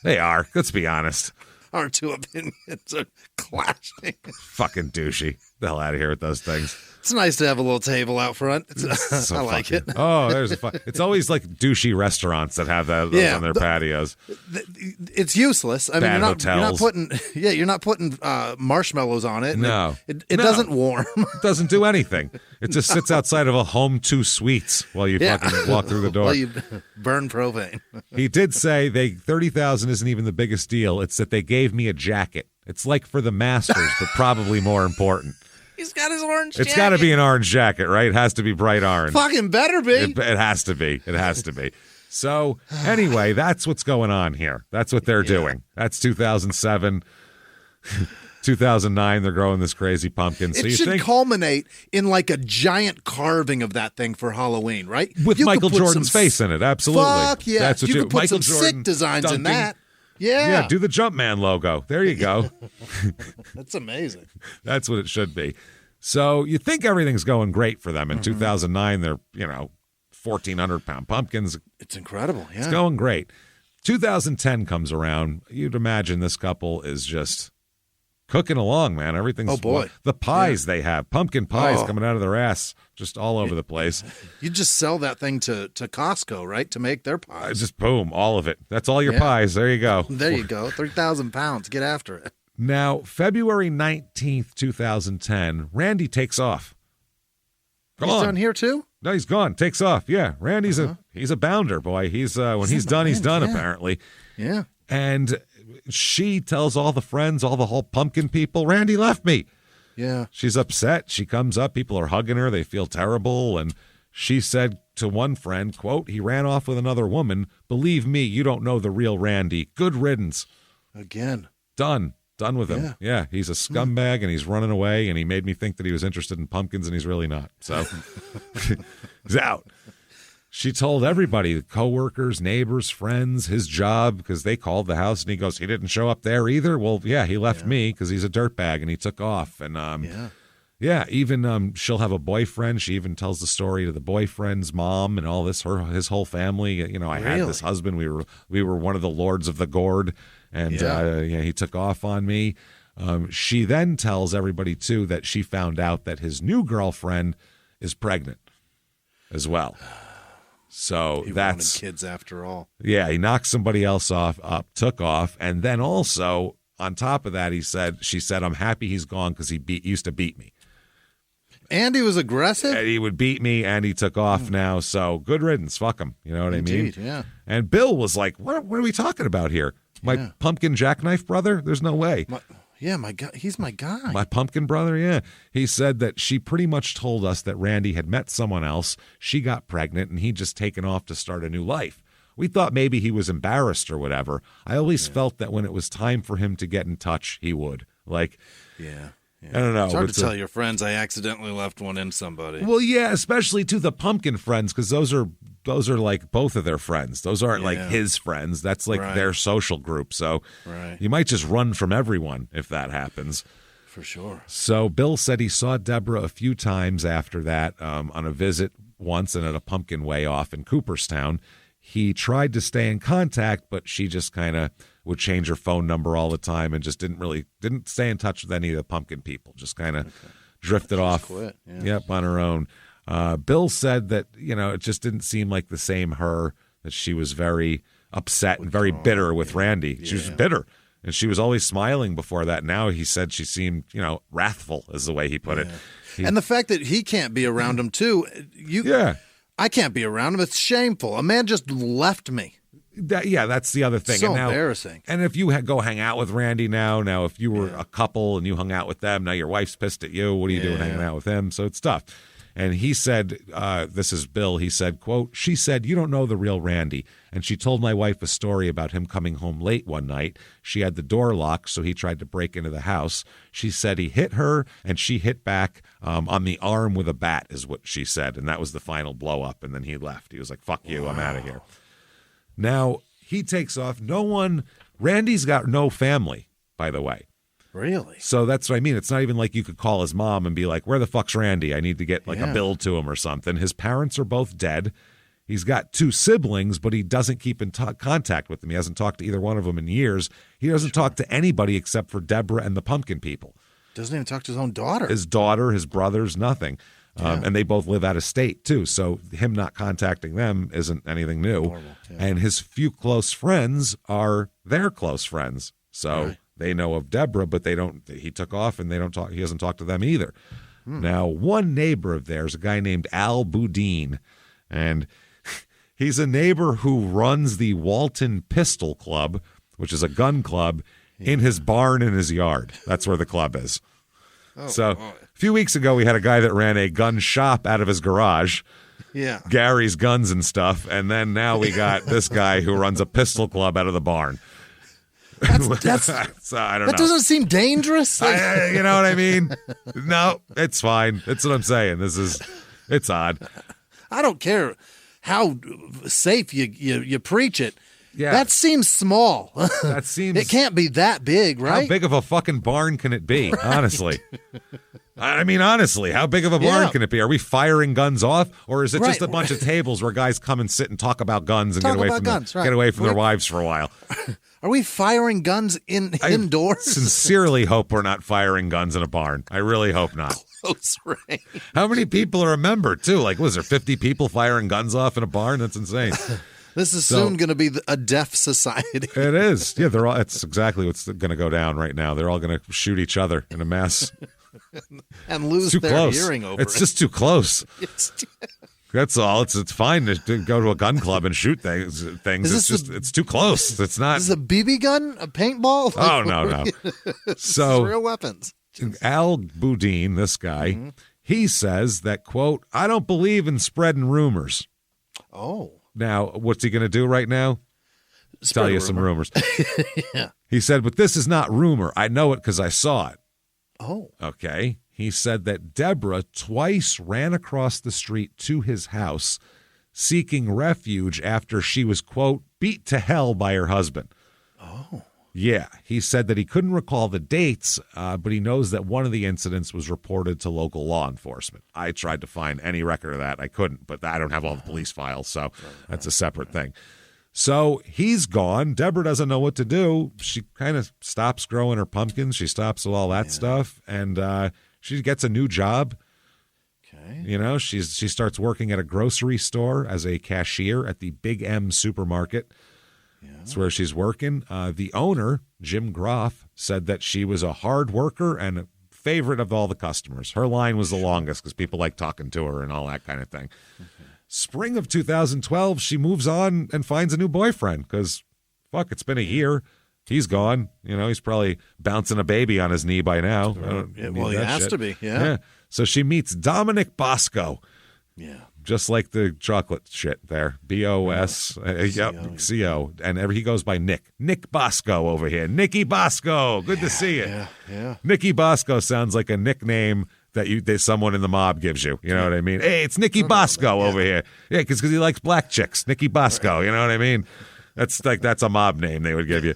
They are. Let's be honest. Our two opinions are clashing. Fucking douchey. The hell out of here with those things. It's nice to have a little table out front. I like it. It's always like douchey restaurants that have those on their patios. It's useless. I mean, you're not putting marshmallows on it. No, it doesn't warm. It doesn't do anything. It just sits outside of a Home 2 Suites while you fucking walk through the door. While you burn propane. He did say $30,000 isn't even the biggest deal. It's that they gave me a jacket. It's like for the Masters, but probably more important. He's got his orange jacket. It's got to be an orange jacket, right? It has to be bright orange. Fucking better be. It has to be. It has to be. So, anyway, that's what's going on here. That's what they're doing. That's 2007. 2009, they're growing this crazy pumpkin. So it should culminate in like a giant carving of that thing for Halloween, right? With Michael Jordan's face in it, absolutely. Fuck yeah. That's what you could put Michael some Jordan sick designs dunking. in that. Yeah, do the Jumpman logo. There you go. That's amazing. That's what it should be. So you think everything's going great for them. In 2009, they're, 1,400-pound pumpkins. It's incredible, yeah. It's going great. 2010 comes around. You'd imagine this couple is just cooking along, man. Everything's... Oh, boy. The pies they have. Pumpkin pies coming out of their ass just all over the place. You just sell that thing to Costco, right, to make their pies. Just boom, all of it. That's all your pies. There you go. There you go. 3,000 pounds. Get after it. Now, February 19th, 2010, Randy takes off. He's done here too? No, he's gone. Takes off. Yeah, Randy's he's a bounder, boy. He's when he's done, he's done. Apparently. Yeah. And she tells all the friends, all the whole pumpkin people, Randy left me. Yeah. She's upset. She comes up. People are hugging her. They feel terrible, and She said to one friend, quote, "He ran off with another woman. Believe me, you don't know the real Randy. Good riddance." Again. Done with him. Yeah, he's a scumbag and he's running away, and he made me think that he was interested in pumpkins and he's really not. So he's out. She told everybody, the coworkers, neighbors, friends, his job, because they called the house, and he goes, "He didn't show up there either." Well, yeah, he left me because he's a dirtbag and he took off. And even she'll have a boyfriend. She even tells the story to the boyfriend's mom and all this, his whole family. I had this husband. We were one of the lords of the gourd, and he took off on me. She then tells everybody too that she found out that his new girlfriend is pregnant as well. So he that's wanted kids after all. Yeah, he knocked somebody else up, took off, and then also on top of that, she said, "I'm happy he's gone because he used to beat me." And he was aggressive? And he would beat me, and he took off now. So good riddance. Fuck him. You know what I mean? Yeah. And Bill was like, what are we talking about here? My pumpkin jackknife brother? There's no way. My God, he's my guy. My pumpkin brother, yeah. He said that she pretty much told us that Randy had met someone else. She got pregnant, and he'd just taken off to start a new life. We thought maybe he was embarrassed or whatever. I always felt that when it was time for him to get in touch, he would. Yeah. I don't know. It's hard to tell your friends I accidentally left one in somebody. Well, yeah, especially to the pumpkin friends, because those are like both of their friends. Those aren't like his friends. That's like their social group. So you might just run from everyone if that happens. For sure. So Bill said he saw Deborah a few times after that on a visit once and at a pumpkin way off in Cooperstown. He tried to stay in contact, but she just kind of would change her phone number all the time and just didn't stay in touch with any of the pumpkin people. Just kind of drifted off. Quit. Yeah. Yep, on her own. Bill said that, it just didn't seem like the same her, that she was very upset and very bitter with Randy. She was bitter, and she was always smiling before that. Now he said she seemed, wrathful is the way he put it. And the fact that he can't be around him too. I can't be around him. It's shameful. A man just left me. That's the other thing. So embarrassing. And if you go hang out with Randy now if you were a couple and you hung out with them, now your wife's pissed at you. What are you doing hanging out with him? So it's tough. And he said, this is Bill, he said, quote, "She said, you don't know the real Randy. And she told my wife a story about him coming home late one night. She had the door locked, so he tried to break into the house. She said he hit her, and she hit back on the arm with a bat, is what she said. And that was the final blow up. And then he left. He was like, fuck you, I'm out of here." Now, he takes off. Randy's got no family, by the way. Really? So that's what I mean. It's not even like you could call his mom and be like, "Where the fuck's Randy? I need to get a bill to him or something." His parents are both dead. He's got 2 siblings, but he doesn't keep in contact with them. He hasn't talked to either one of them in years. He doesn't talk to anybody except for Deborah and the pumpkin people. Doesn't even talk to his own daughter. His daughter, his brothers, nothing. And they both live out of state, too. So him not contacting them isn't anything new. Normal, And his few close friends are their close friends. So they know of Deborah, but they don't. He took off, and they don't talk. He hasn't talked to them either. Now, one neighbor of theirs, a guy named Al Boudin, and he's a neighbor who runs the Walton Pistol Club, which is a gun club, in his barn in his yard. That's where the club is. A few weeks ago, we had a guy that ran a gun shop out of his garage. Yeah. Gary's Guns and stuff. And then now we got this guy who runs a pistol club out of the barn. That's so, I don't know. That doesn't seem dangerous. You know what I mean? No, it's fine. That's what I'm saying. It's odd. I don't care how safe you preach it. Yeah. That seems small. That seems. It can't be that big, right? How big of a fucking barn can it be? Right. Honestly. I mean, honestly, how big of a barn can it be? Are we firing guns off, or is it just a bunch of tables where guys come and sit and talk about guns and get away from their wives for a while? Are we firing guns indoors? I sincerely hope we're not firing guns in a barn. I really hope not. Close range. How many people are a member, too? Like, was there 50 people firing guns off in a barn? That's insane. This is soon going to be a deaf society. It is. Yeah, it's exactly what's going to go down right now. They're all going to shoot each other in a mass. And lose their hearing over it. It's just too close. That's all. It's fine to go to a gun club and shoot things. It's too close. It's not. Is this a BB gun? A paintball? Oh, no. So real weapons. Al Boudin, this guy, He says that, quote, I don't believe in spreading rumors. Oh. Now, what's he going to do right now? Tell you some rumors. Yeah. He said, but this is not rumor. I know it because I saw it. Oh. Okay. He said that Deborah twice ran across the street to his house seeking refuge after she was, quote, beat to hell by her husband. Oh. Yeah. He said that he couldn't recall the dates, but he knows that one of the incidents was reported to local law enforcement. I tried to find any record of that. I couldn't, but I don't have all the police files, so that's a separate thing. So he's gone. Deborah doesn't know what to do. She kind of stops growing her pumpkins. She stops with all that stuff, and she gets a new job. Okay. You know, she starts working at a grocery store as a cashier at the Big M supermarket. Yeah. That's where she's working. The owner, Jim Groff, said that she was a hard worker and a favorite of all the customers. Her line was the longest because people like talking to her and all that kind of thing. Okay. Spring of 2012, she moves on and finds a new boyfriend because, fuck, it's been a year. He's gone. You know, he's probably bouncing a baby on his knee by now. Well, he has to be, yeah. So she meets Dominic Bosco. Yeah. Just like the chocolate shit there. B-O-S-C-O. And he goes by Nick. Nick Bosco over here. Nicky Bosco. Good to see you. Yeah. Nicky Bosco sounds like a nickname that someone in the mob gives you. You know what I mean? Hey, it's Nicky Bosco over here. Yeah, because he likes black chicks. Nicky Bosco. Right. You know what I mean? That's a mob name they would give you.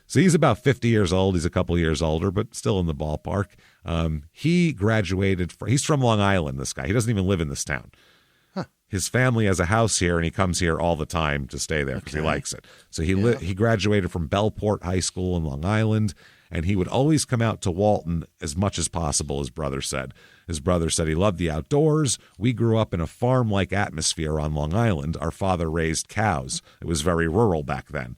So he's about 50 years old. He's a couple years older, but still in the ballpark. He graduated. He's from Long Island, this guy. He doesn't even live in this town. Huh. His family has a house here, and he comes here all the time to stay there because he likes it. So he graduated from Bellport High School in Long Island, and he would always come out to Walton as much as possible, his brother said. His brother said he loved the outdoors. We grew up in a farm-like atmosphere on Long Island. Our father raised cows. It was very rural back then.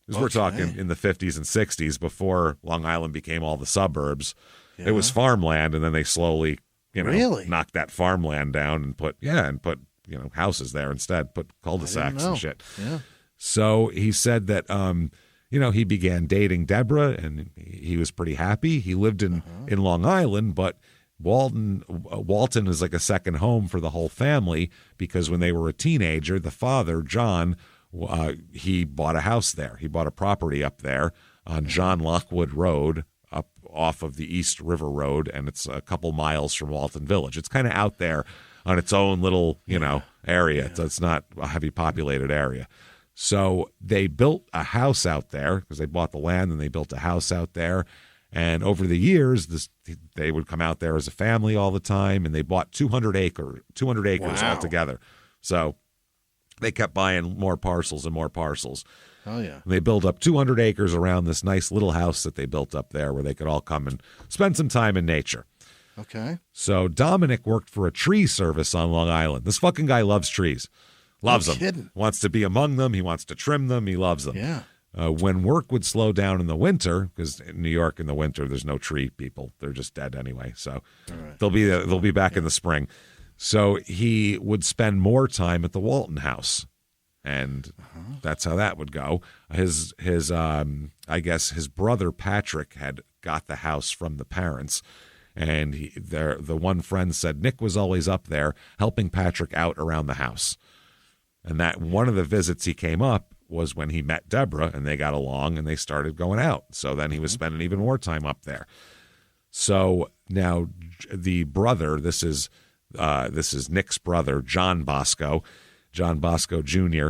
Because we're talking in the 50s and 60s before Long Island became all the suburbs. Yeah. It was farmland, and then they slowly, knocked that farmland down and put houses there instead, put cul-de-sacs and shit. Yeah. So he said that, he began dating Deborah, and he was pretty happy. He lived in Long Island, but Walton is like a second home for the whole family because when they were a teenager, the father, John, he bought a house there. He bought a property up there on John Lockwood Road, up off of the East River Road, and it's a couple miles from Walton Village. It's kind of out there on its own little, area. Yeah. It's not a heavy populated area. So they built a house out there because they bought the land and they built a house out there. And over the years, they would come out there as a family all the time, and they bought 200 acres altogether. So they kept buying more parcels and more parcels. Oh, yeah. And they built up 200 acres around this nice little house that they built up there where they could all come and spend some time in nature. Okay. So Dominic worked for a tree service on Long Island. This fucking guy loves trees. Loves them. Kidding. Wants to be among them. He wants to trim them. He loves them. Yeah. When work would slow down in the winter, because in New York in the winter there's no tree people. They're just dead anyway. So they'll be back in the spring. So he would spend more time at the Walton house. And that's how that would go. His I guess his brother Patrick had got the house from the parents, and the one friend said Nick was always up there helping Patrick out around the house, and that one of the visits he came up was when he met Deborah, and they got along, and they started going out. So then he was spending even more time up there. So now the brother, this is Nick's brother, John Bosco Jr.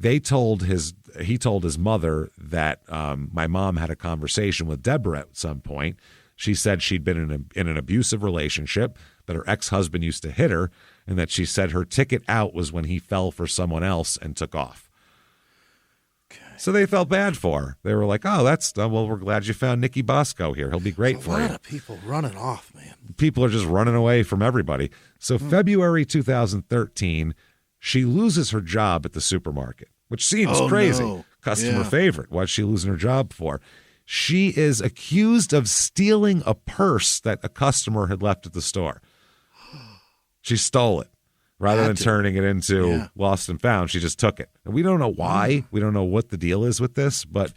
He told his mother that my mom had a conversation with Deborah at some point. She said she'd been in an abusive relationship, that her ex-husband used to hit her, and that she said her ticket out was when he fell for someone else and took off. Okay. So they felt bad for her. They were like, "Oh, we're glad you found Nicky Bosco here. He'll be great for you." A lot of people running off, man. People are just running away from everybody. So February 2013. She loses her job at the supermarket, which seems crazy. No. Customer favorite. What's she losing her job for? She is accused of stealing a purse that a customer had left at the store. She stole it. Rather than turning it into lost and found, she just took it. And we don't know why. We don't know what the deal is with this, but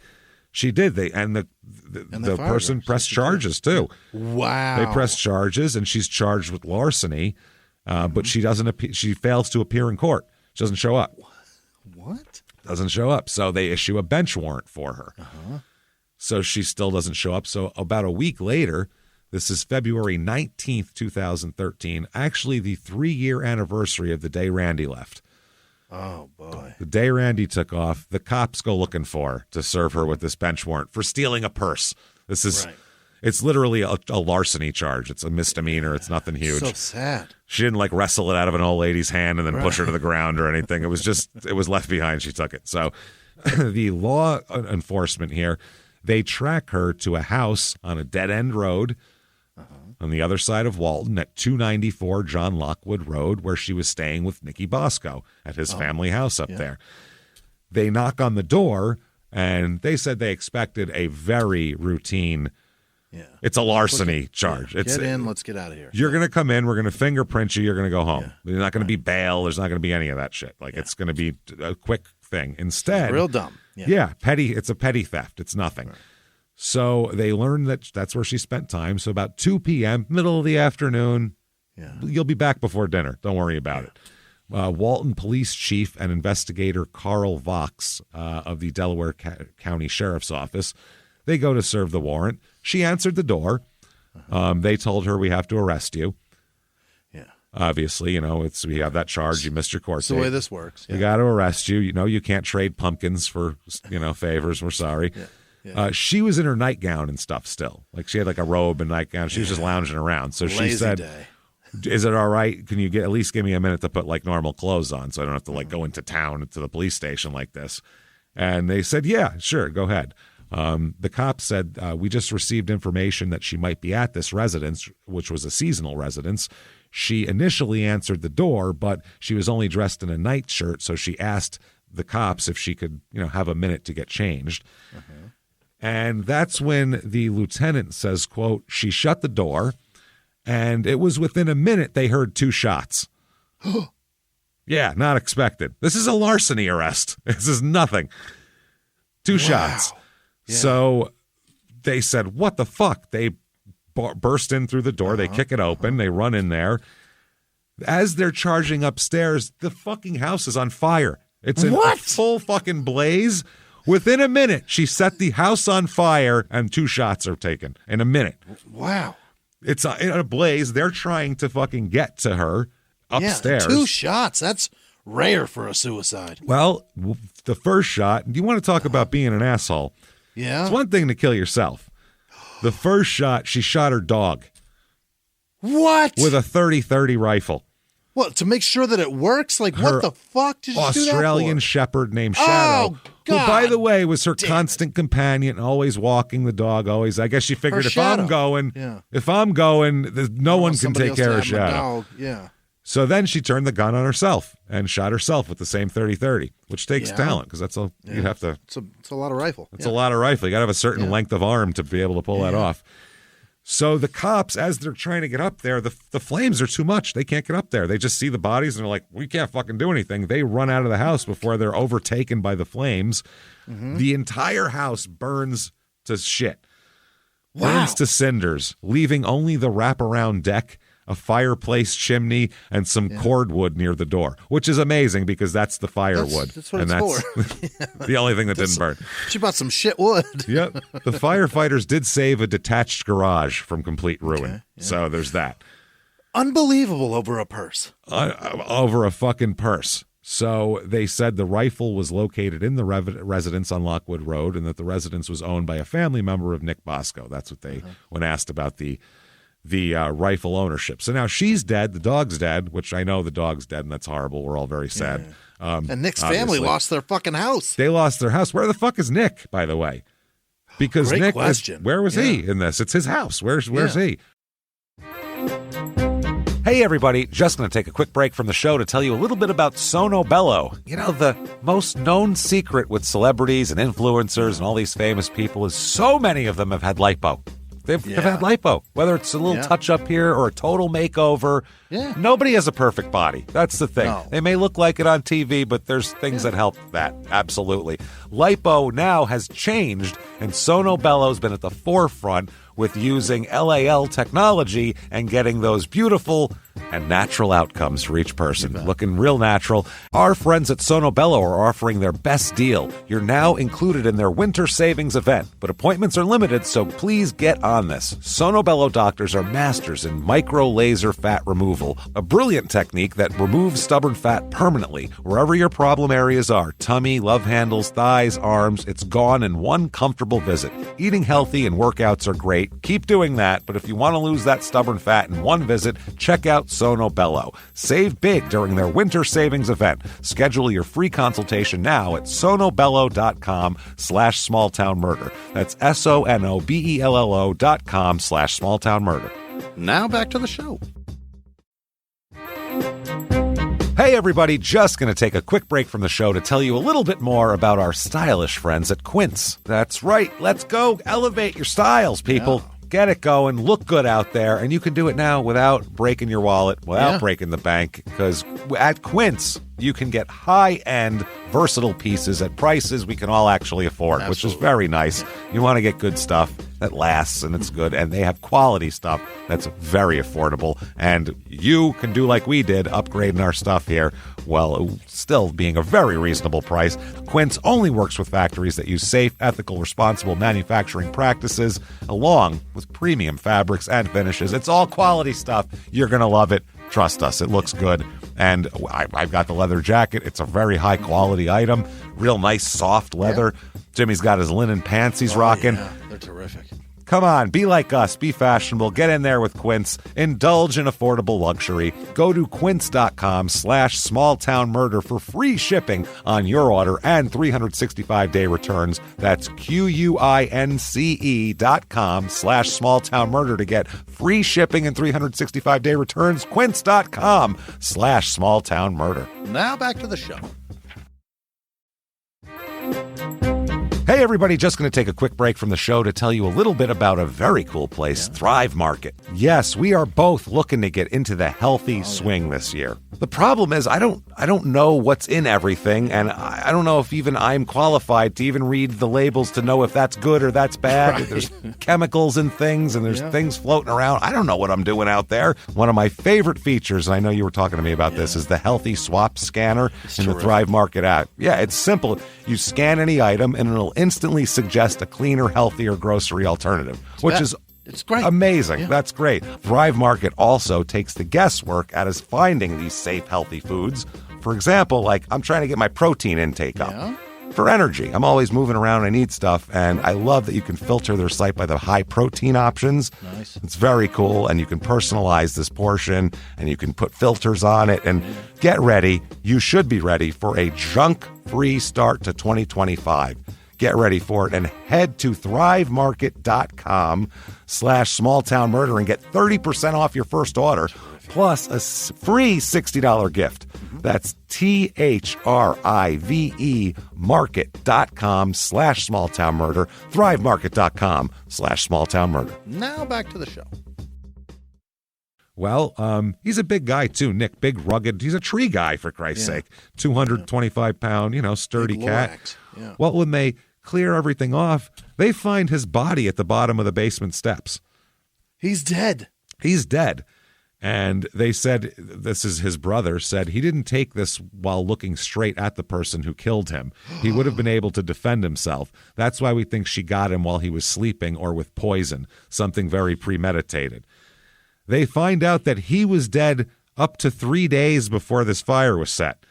She did. The person pressed charges too. Wow. They pressed charges, and she's charged with larceny, but she doesn't. She fails to appear in court. She doesn't show up. What? Doesn't show up. So they issue a bench warrant for her. So she still doesn't show up. So about a week later, this is February 19th, 2013, actually the 3-year anniversary of the day Randy left. Oh, boy. The day Randy took off, the cops go looking for her to serve her with this bench warrant for stealing a purse. This is, It's literally a larceny charge. It's a misdemeanor. It's nothing huge. So sad. She didn't like wrestle it out of an old lady's hand and then push her to the ground or anything. It was left behind. She took it. So the law enforcement here, they track her to a house on a dead-end road on the other side of Walton at 294 John Lockwood Road, where she was staying with Nicky Bosco at his family house up there. They knock on the door, and they said they expected a very routine, it's a larceny charge. Get in, let's get out of here. You're going to come in, we're going to fingerprint you, you're going to go home. There's not going to be bail, there's not going to be any of that shit. It's going to be a quick thing. Instead, real dumb. Petty. It's a petty theft. It's nothing. Right. So they learned that that's where she spent time. So about 2 p.m., middle of the afternoon, you'll be back before dinner. Don't worry about it. Walton Police Chief and Investigator Carl Vox of the Delaware County Sheriff's Office, they go to serve the warrant. She answered the door. They told her, we have to arrest you. Obviously, we have that charge. You missed your court date. That's the way this works. We got to arrest you. You can't trade pumpkins for, favors. We're sorry. She was in her nightgown and stuff still. She had a robe and nightgown. She was just lounging around. So she said, is it all right? Can you at least give me a minute to put normal clothes on so I don't have to go into town to the police station like this? And they said, yeah, sure, go ahead. The cops said, we just received information that she might be at this residence, which was a seasonal residence. She initially answered the door, but she was only dressed in a nightshirt, so she asked the cops if she could, have a minute to get changed. And that's when the lieutenant says, quote, she shut the door, and it was within a minute they heard 2 shots. Yeah, not expected. This is a larceny arrest. This is nothing. 2 shots. Yeah. So they said, what the fuck? They burst in through the door. They kick it open. They run in there. As they're charging upstairs, the fucking house is on fire. It's in a full fucking blaze. Within a minute, she set the house on fire, and 2 shots are taken in a minute. Wow. It's in a blaze. They're trying to fucking get to her upstairs. 2 shots. That's rare for a suicide. Well, the first shot, you want to talk about being an asshole. Yeah. It's one thing to kill yourself. The first shot, she shot her dog. What? With a 30-30 rifle. What, to make sure that it works? What the fuck did you do that for? Australian shepherd named Shadow, who, by the way, was her constant companion, always walking the dog, always. I guess she figured if I'm going, no one can take care of Shadow. Yeah. So then she turned the gun on herself and shot herself with the same 30-30, which takes talent because that's you have to. It's a lot of rifle. It's a lot of rifle. You got to have a certain length of arm to be able to pull that off. So the cops, as they're trying to get up there, the flames are too much. They can't get up there. They just see the bodies and they're like, we can't fucking do anything. They run out of the house before they're overtaken by the flames. The entire house burns to shit. Burns to cinders, leaving only the wraparound deck, a fireplace chimney, and some cordwood near the door, which is amazing because that's the firewood. That's what it's for. The only thing that didn't burn. She bought some shit wood. Yep. The firefighters did save a detached garage from complete ruin. Okay, so there's that. Unbelievable over a purse. Over a fucking purse. So they said the rifle was located in the residence on Lockwood Road and that the residence was owned by a family member of Nick Bosco. That's what they, when asked about the rifle ownership. So now she's dead. The dog's dead, which I know the dog's dead, and that's horrible. We're all very sad. And Nick's family lost their fucking house. They lost their house. Where the fuck is Nick, by the way? Because Great Nick, question. Where was he in this? It's his house. Where's he? Hey, everybody. Just going to take a quick break from the show to tell you a little bit about Sono Bello. You know, the most known secret with celebrities and influencers and all these famous people is so many of them have had lipo. They've had lipo, whether it's a little touch-up here or a total makeover. Yeah. Nobody has a perfect body. That's the thing. No. They may look like it on TV, but there's things that help that. Absolutely. Lipo now has changed, and Sono Bello's been at the forefront with using LAL technology and getting those beautiful and natural outcomes for each person. Looking real natural. Our friends at Sono Bello are offering their best deal. You're now included in their winter savings event, but appointments are limited, so please get on this. Sono Bello doctors are masters in micro laser fat removal, a brilliant technique that removes stubborn fat permanently. Wherever your problem areas are, tummy, love handles, thighs, arms, it's gone in one comfortable visit. Eating healthy and workouts are great. Keep doing that, but if you want to lose that stubborn fat in one visit, check out Sono Bello. Save big during their winter savings event. Schedule your free consultation now at sonobello.com/smalltownmurder. That's sonobello.com/smalltownmurder. Now back to the show. Hey everybody, just going to take a quick break from the show to tell you a little bit more about our stylish friends at Quince. That's right, let's go elevate your styles, people. Yeah. Get it going, look good out there, and you can do it now without breaking your wallet, without breaking the bank, because at Quince, you can get high-end, versatile pieces at prices we can all actually afford, which is very nice. You want to get good stuff that lasts and it's good, and they have quality stuff that's very affordable, and you can do like we did, upgrading our stuff here, while still being a very reasonable price. Quince only works with factories that use safe, ethical, responsible manufacturing practices, along with premium fabrics and finishes. It's all quality stuff. You're going to love it. Trust us, it looks good. And I've got the leather jacket. It's a very high-quality item. Real nice, soft leather. Yeah. Jimmie's got his linen pants he's rocking. Yeah, they're terrific. Come on, be like us. Be fashionable. Get in there with Quince. Indulge in affordable luxury. Go to quince.com/smalltownmurder for free shipping on your order and 365-day returns. That's QUINCE.com/smalltownmurder to get free shipping and 365-day returns. Quince.com/smalltownmurder. Now back to the show. Hey everybody, just going to take a quick break from the show to tell you a little bit about a very cool place, Thrive Market. Yes, we are both looking to get into the healthy swing this year. The problem is I don't know what's in everything, and I don't know if even I'm qualified to even read the labels to know if that's good or that's bad. Right. There's chemicals in things, and there's things floating around. I don't know what I'm doing out there. One of my favorite features, and I know you were talking to me about this, is the Healthy Swap Scanner in the Thrive Market app. Yeah, it's simple. You scan any item, and it'll instantly suggest a cleaner, healthier grocery alternative, it's great. Amazing. Yeah. That's great. Thrive Market also takes the guesswork out of finding these safe, healthy foods. For example, like I'm trying to get my protein intake up for energy. I'm always moving around. I need stuff, and I love that you can filter their site by the high protein options. Nice. It's very cool, and you can personalize this portion, and you can put filters on it, and get ready. You should be ready for a junk-free start to 2025. Get ready for it and head to thrivemarket.com/smalltownmurder and get 30% off your first order plus a free $60 gift. That's THRIVE market.com/smalltownmurder, thrivemarket.com/smalltownmurder. Now back to the show. Well, he's a big guy too, Nick. Big, rugged. He's a tree guy, for Christ's sake. 225-pound, sturdy big cat. Lorax. Yeah. Well, when they clear everything off, they find his body at the bottom of the basement steps. He's dead. He's dead. And they said, this is his brother, said he didn't take this while looking straight at the person who killed him. He would have been able to defend himself. That's why we think she got him while he was sleeping or with poison, something very premeditated. They find out that he was dead up to 3 days before this fire was set.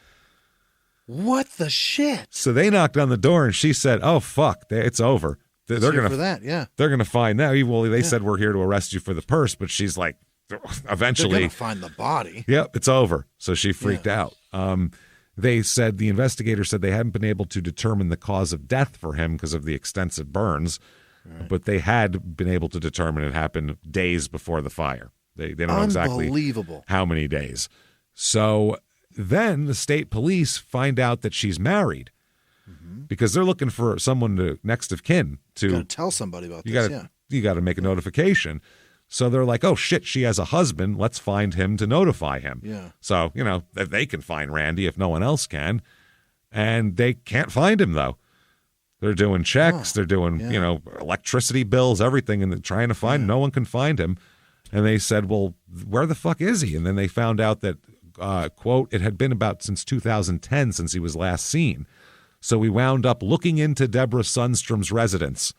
What the shit? So they knocked on the door, and she said, "Oh fuck, it's over. They're going for that, yeah. They're going to find that." Well, they said we're here to arrest you for the purse, but she's like, eventually, they're going to find the body. Yep, it's over. So she freaked out. They said the investigator said they hadn't been able to determine the cause of death for him because of the extensive burns, but they had been able to determine it happened days before the fire. They don't know exactly how many days. So then the state police find out that she's married because they're looking for someone next of kin to tell somebody about this. you got to make a notification. So they're like, oh, shit, she has a husband. Let's find him to notify him. Yeah. So, they can find Randy if no one else can. And they can't find him, though. They're doing checks. They're doing, electricity bills, everything, and they're trying to find him. No one can find him. And they said, well, where the fuck is he? And then they found out that, quote, it had been about since 2010 since he was last seen. So we wound up looking into Deborah Sundstrom's residence.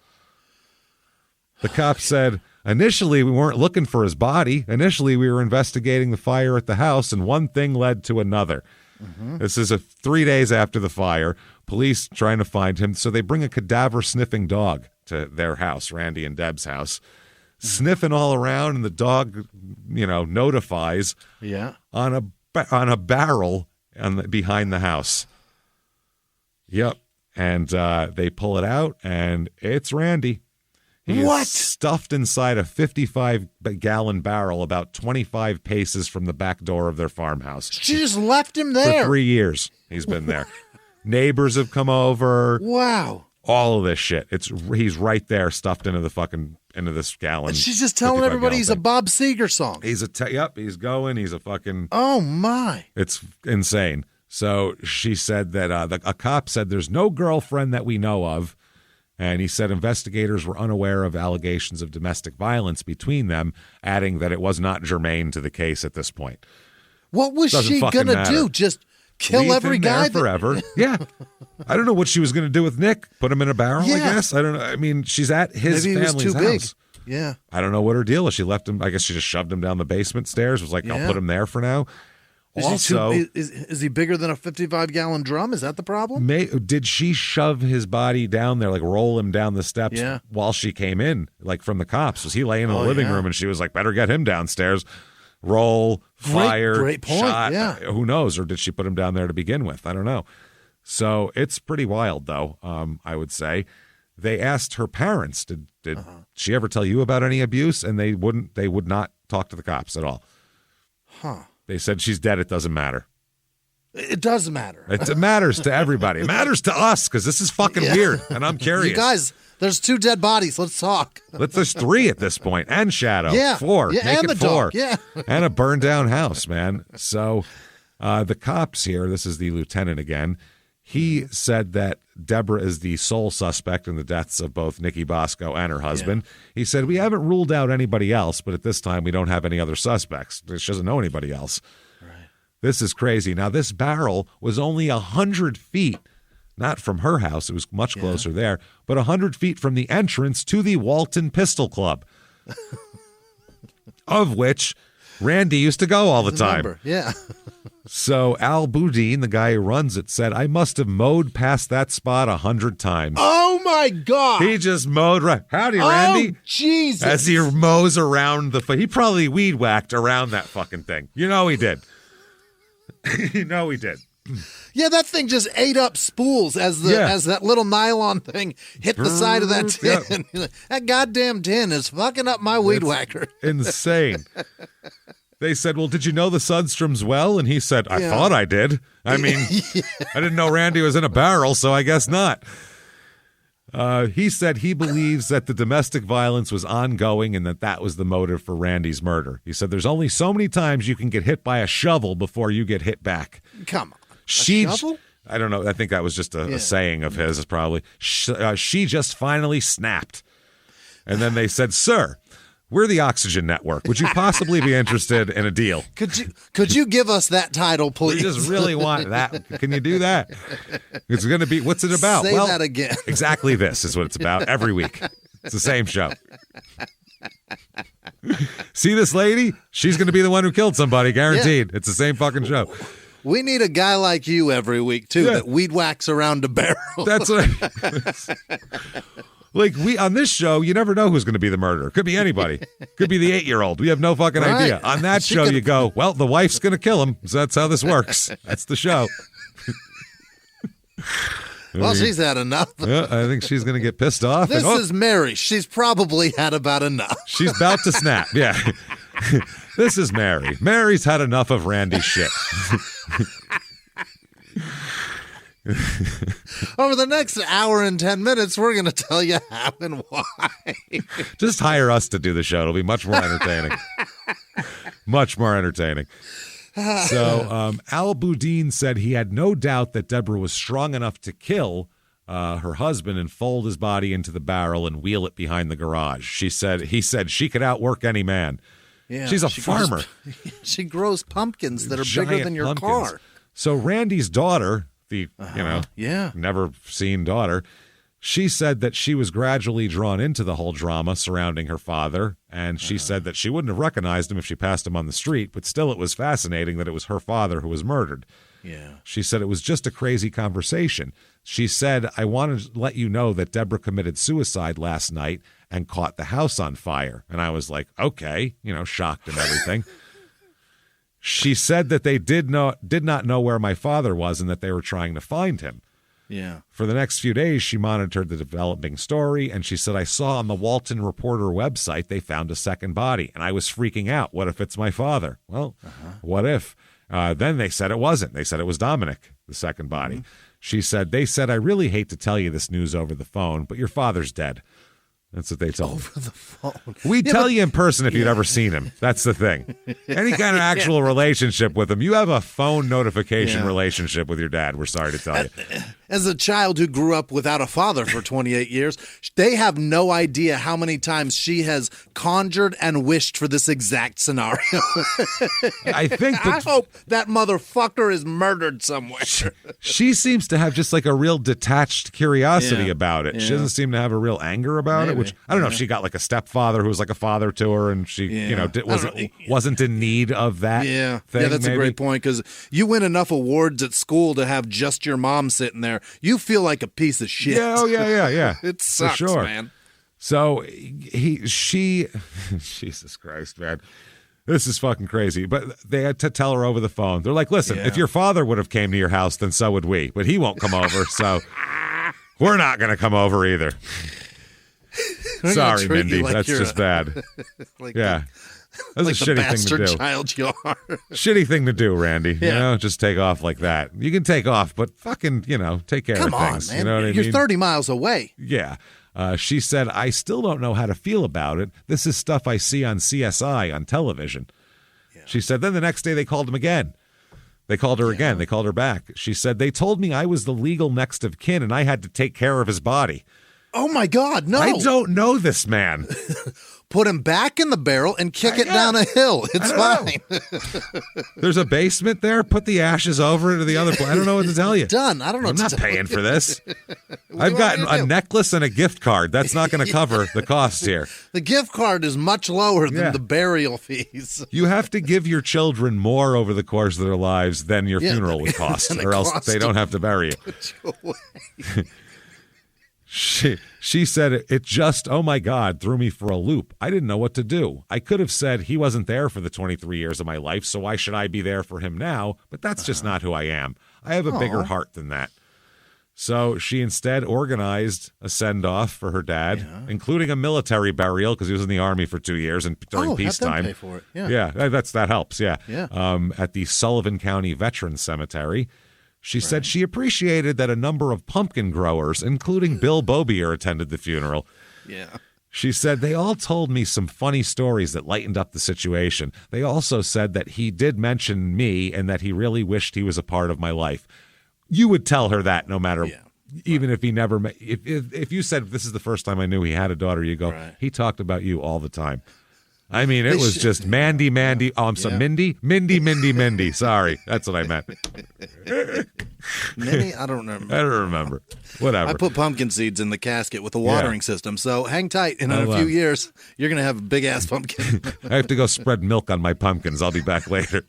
The cops said, initially, we weren't looking for his body. Initially, we were investigating the fire at the house, and one thing led to another. Mm-hmm. This is 3 days after the fire. Police trying to find him. So they bring a cadaver-sniffing dog to their house, Randy and Deb's house, sniffing all around, and the dog, notifies on a barrel behind the house. Yep. And they pull it out, and it's Randy. He is stuffed inside a 55-gallon barrel about 25 paces from the back door of their farmhouse. She just left him there. For 3 years he's been there. Neighbors have come over. Wow. All of this shit. He's right there stuffed into this gallon. And she's just telling everybody he's a Bob Seger song. He's going. He's a fucking... Oh, my. It's insane. So she said that a cop said there's no girlfriend that we know of. And he said investigators were unaware of allegations of domestic violence between them, adding that it was not germane to the case at this point. What was she going to do? Just kill Leave every him guy? There forever. Yeah. I don't know what she was going to do with Nick. Put him in a barrel, I guess. I don't know. I mean, she's at his family's house. Big. Yeah. I don't know what her deal is. She left him. I guess she just shoved him down the basement stairs. Was like, I'll put him there for now. Is he bigger than a 55-gallon drum? Is that the problem? Did she shove his body down there, like roll him down the steps while she came in, like from the cops? Was he laying in the living room and she was like, better get him downstairs? Roll, fire, great point. Shot. Yeah. Who knows? Or did she put him down there to begin with? I don't know. So it's pretty wild, though, I would say. They asked her parents, did she ever tell you about any abuse? And they would not talk to the cops at all. Huh. They said she's dead. It doesn't matter. It does matter. It matters to everybody. It matters to us because this is fucking weird, and I'm curious. You guys, there's 2 dead bodies. Let's talk. There's 3 at this point, and Shadow. Yeah. 4. Yeah, Make and it the 4. dog. Yeah. And a burned down house, man. So the cops here, this is the lieutenant again, he said that Deborah is the sole suspect in the deaths of both Nikki Bosco and her husband. Yeah. He said, we haven't ruled out anybody else, but at this time we don't have any other suspects. She doesn't know anybody else. This is crazy. Now, this barrel was only 100 feet, not from her house. It was much closer there, but 100 feet from the entrance to the Walton Pistol Club, of which Randy used to go all the time. Yeah. So Al Boudin, the guy who runs it, said, I must have mowed past that spot 100 times. Oh, my God. He just mowed right. Howdy, Randy. Oh, Jesus. As he mows around he probably weed whacked around that fucking thing. You know he did. You know he did. Yeah, that thing just ate up spools as that little nylon thing hit the side of that tin. Yeah. That goddamn tin is fucking up my weed whacker. Insane. They said, well, did you know the Sunstroms well? And he said, I thought I did. I mean, I didn't know Randy was in a barrel, so I guess not. He said he believes that the domestic violence was ongoing and that was the motive for Randy's murder. He said there's only so many times you can get hit by a shovel before you get hit back. Come on. Shovel? I don't know. I think that was just a saying of his, probably. She just finally snapped. And then they said, sir, we're the Oxygen Network. Would you possibly be interested in a deal? Could you give us that title, please? We just really want that. Can you do that? It's going to be, what's it about? Say that again. Exactly this is what it's about every week. It's the same show. See this lady? She's going to be the one who killed somebody, guaranteed. Yeah. It's the same fucking show. We need a guy like you every week, too, that weed whacks around a barrel. That's right. Like, on this show, you never know who's going to be the murderer. Could be anybody. Could be the 8-year-old. We have no fucking idea. On that show, you go, well, the wife's going to kill him. So that's how this works. That's the show. Well, she's had enough. Yeah, I think she's going to get pissed off. This is Mary. She's probably had about enough. She's about to snap. Yeah. This is Mary. Mary's had enough of Randy's shit. Over the next hour and 10 minutes, we're going to tell you how and why. Just hire us to do the show. It'll be much more entertaining. Much more entertaining. So Al Boudin said he had no doubt that Deborah was strong enough to kill her husband and fold his body into the barrel and wheel it behind the garage. He said she could outwork any man. Yeah, she's a farmer. She grows pumpkins that are bigger than your car. So Randy's daughter, never seen daughter, she said that she was gradually drawn into the whole drama surrounding her father, and she said that she wouldn't have recognized him if she passed him on the street, but still it was fascinating that it was her father who was murdered. Yeah. She said it was just a crazy conversation. She said, I wanted to let you know that Deborah committed suicide last night and caught the house on fire. And I was like, okay, shocked and everything. She said that they did not know where my father was and that they were trying to find him. Yeah. For the next few days, she monitored the developing story, and she said, I saw on the Walton Reporter website they found a second body, and I was freaking out. What if it's my father? Well, what if? Then they said it wasn't. They said it was Dominic, the second body. Mm-hmm. She said, they said, I really hate to tell you this news over the phone, but your father's dead. That's what they told me. Over the phone. We'd tell you in person if you'd ever seen him. That's the thing. Any kind of actual relationship with him. You have a phone notification relationship with your dad, we're sorry to tell you. As a child who grew up without a father for 28 years, they have no idea how many times she has conjured and wished for this exact scenario. I hope that motherfucker is murdered somewhere. She seems to have just like a real detached curiosity about it. Yeah. She doesn't seem to have a real anger about it, which I don't know if she got like a stepfather who was like a father to her and she, wasn't in need of that thing. Yeah, that's maybe a great point because you win enough awards at school to have just your mom sitting there. You feel like a piece of shit. Yeah. It sucks, for sure. Man. So Jesus Christ, man. This is fucking crazy. But they had to tell her over the phone. They're like, listen, if your father would have came to your house, then so would we. But he won't come over, so we're not going to come over either. Sorry, Mindy. Like that's just bad. That's like a shitty thing to do. Child you are. Shitty thing to do, Randy. Just take off like that. You can take off, but fucking, take care of things. Come on, man. You know what I mean? You're 30 miles away. Yeah. She said, I still don't know how to feel about it. This is stuff I see on CSI on television. Yeah. She said, then the next day they called him again. They called her again. They called her back. She said, they told me I was the legal next of kin and I had to take care of his body. Oh, my God, no. I don't know this man. Put him back in the barrel and kick it down a hill. It's fine. There's a basement there. Put the ashes over into the other place. I don't know what to tell you. Done. I don't know I'm not paying for this. I've got a necklace and a gift card. That's not going to cover the cost here. The gift card is much lower than the burial fees. You have to give your children more over the course of their lives than your funeral would cost, or else they don't have to bury you. She said, it just, oh my God, threw me for a loop. I didn't know what to do. I could have said he wasn't there for the 23 years of my life, so why should I be there for him now? But that's just not who I am. I have a bigger heart than that. So she instead organized a send-off for her dad, including a military burial because he was in the Army for 2 years and during peacetime. Pay for it. That helps, at the Sullivan County Veterans Cemetery. She said she appreciated that a number of pumpkin growers, including Bill Bobier, attended the funeral. Yeah. She said, they all told me some funny stories that lightened up the situation. They also said that he did mention me and that he really wished he was a part of my life. You would tell her that no matter, even if he never met. If you said, this is the first time I knew he had a daughter, you go, he talked about you all the time. I mean, it was just Mandy. Oh, I'm sorry, Mindy. Sorry, that's what I meant. Minnie? I don't remember. I don't remember. Whatever. I put pumpkin seeds in the casket with a watering system, so hang tight. In a few years, you're going to have a big-ass pumpkin. I have to go spread milk on my pumpkins. I'll be back later.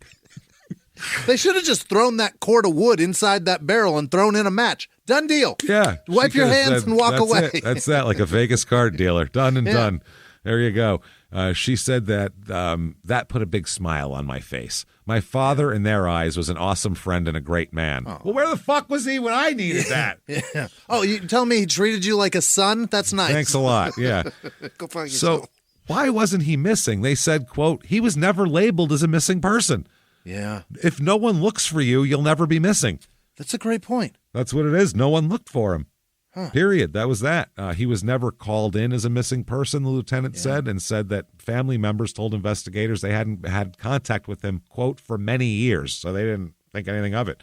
They should have just thrown that cord of wood inside that barrel and thrown in a match. Done deal. Yeah. Wipe your hands and walk away. That's that, like a Vegas card dealer. Done and done. There you go. She said that that put a big smile on my face. My father, in their eyes, was an awesome friend and a great man. Oh. Well, where the fuck was he when I needed that? Yeah. Oh, you tell me he treated you like a son? That's nice. Thanks a lot. Yeah. Go find yourself. So why wasn't he missing? They said, quote, he was never labeled as a missing person. Yeah. If no one looks for you, you'll never be missing. That's a great point. That's what it is. No one looked for him. Period. That was that. He was never called in as a missing person, the lieutenant said, and said that family members told investigators they hadn't had contact with him, quote, for many years. So they didn't think anything of it.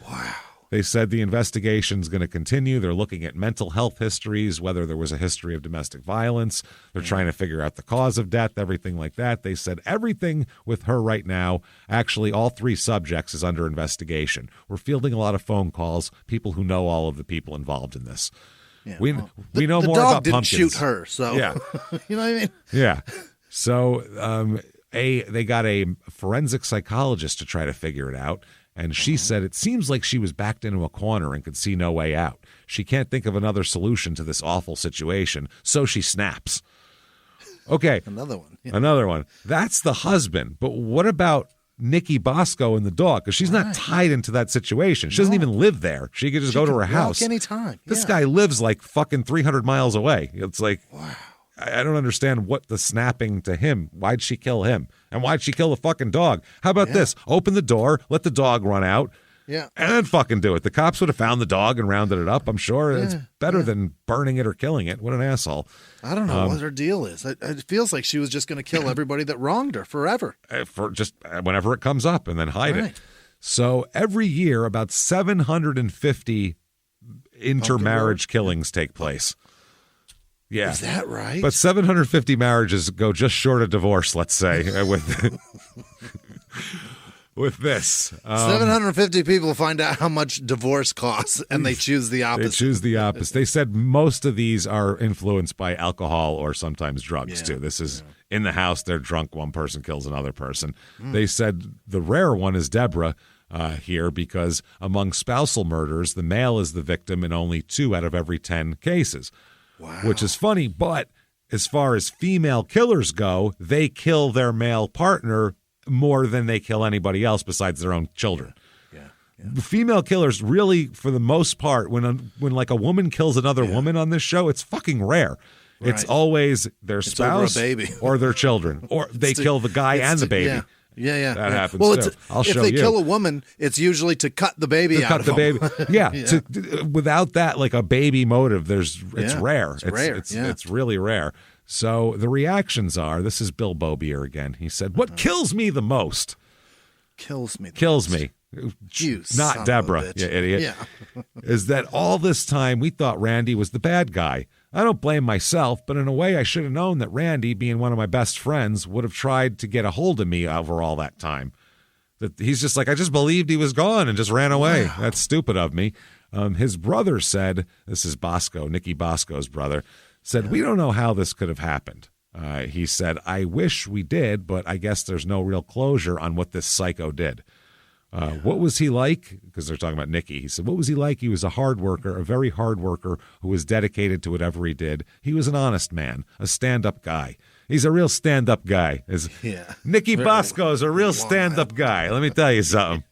Wow. They said the investigation's going to continue. They're looking at mental health histories, whether there was a history of domestic violence. They're trying to figure out the cause of death, everything like that. They said everything with her right now, actually all 3 subjects, is under investigation. We're fielding a lot of phone calls, people who know all of the people involved in this. Yeah, we know more The dog about didn't pumpkins. shoot her, so Yeah. you know what I mean? Yeah. So they got a forensic psychologist to try to figure it out. And she said it seems like she was backed into a corner and could see no way out. She can't think of another solution to this awful situation, so she snaps. Okay. Another one. Yeah. Another one. That's the husband. But what about Nikki Bosco and the dog? Because she's not tied into that situation. She doesn't even live there. She could just go to her house. Anytime. This guy lives like fucking 300 miles away. It's like, wow. I don't understand what the snapping to him. Why'd she kill him? And why'd she kill the fucking dog? How about this? Open the door, let the dog run out, and then fucking do it. The cops would have found the dog and rounded it up, I'm sure. It's better than burning it or killing it. What an asshole. I don't know what her deal is. It feels like she was just going to kill everybody that wronged her forever. For just whenever it comes up and then hide it. So every year, about 750 intermarriage killings take place. Yeah. Is that right? But 750 marriages go just short of divorce, let's say, with this. 750 people find out how much divorce costs, and they choose the opposite. They choose the opposite. They said most of these are influenced by alcohol or sometimes drugs, too. This is in the house, they're drunk, one person kills another person. They said the rare one is Deborah here because among spousal murders, the male is the victim in only 2 out of every 10 cases. Wow. Which is funny, but as far as female killers go, they kill their male partner more than they kill anybody else besides their own children. Yeah. Female killers really, for the most part, when like a woman kills another woman on this show, it's fucking rare. Right. It's always their spouse or their children, or they kill the guy and the baby. Yeah. That happens too. I'll show you. If they kill a woman, it's usually to cut the baby out. Cut the baby. Yeah. Without that, like a baby motive, it's rare. It's really rare. So the reactions are, this is Bill Bobier again. He said, what kills me the most? Kills me. You not Deborah, you idiot. Yeah. Is that all this time we thought Randy was the bad guy. I don't blame myself, but in a way I should have known that Randy, being one of my best friends, would have tried to get a hold of me over all that time. That he's just like, I just believed he was gone and just ran away. Wow. That's stupid of me. His brother said, this is Bosco, Nikki Bosco's brother, said, we don't know how this could have happened. He said, I wish we did, but I guess there's no real closure on what this psycho did. What was he like? Because they're talking about Nikki. He said, what was he like? He was a hard worker, a very hard worker who was dedicated to whatever he did. He was an honest man, a stand-up guy. He's a real stand-up guy. Nikki Bosco is a real stand-up guy. Let me tell you something.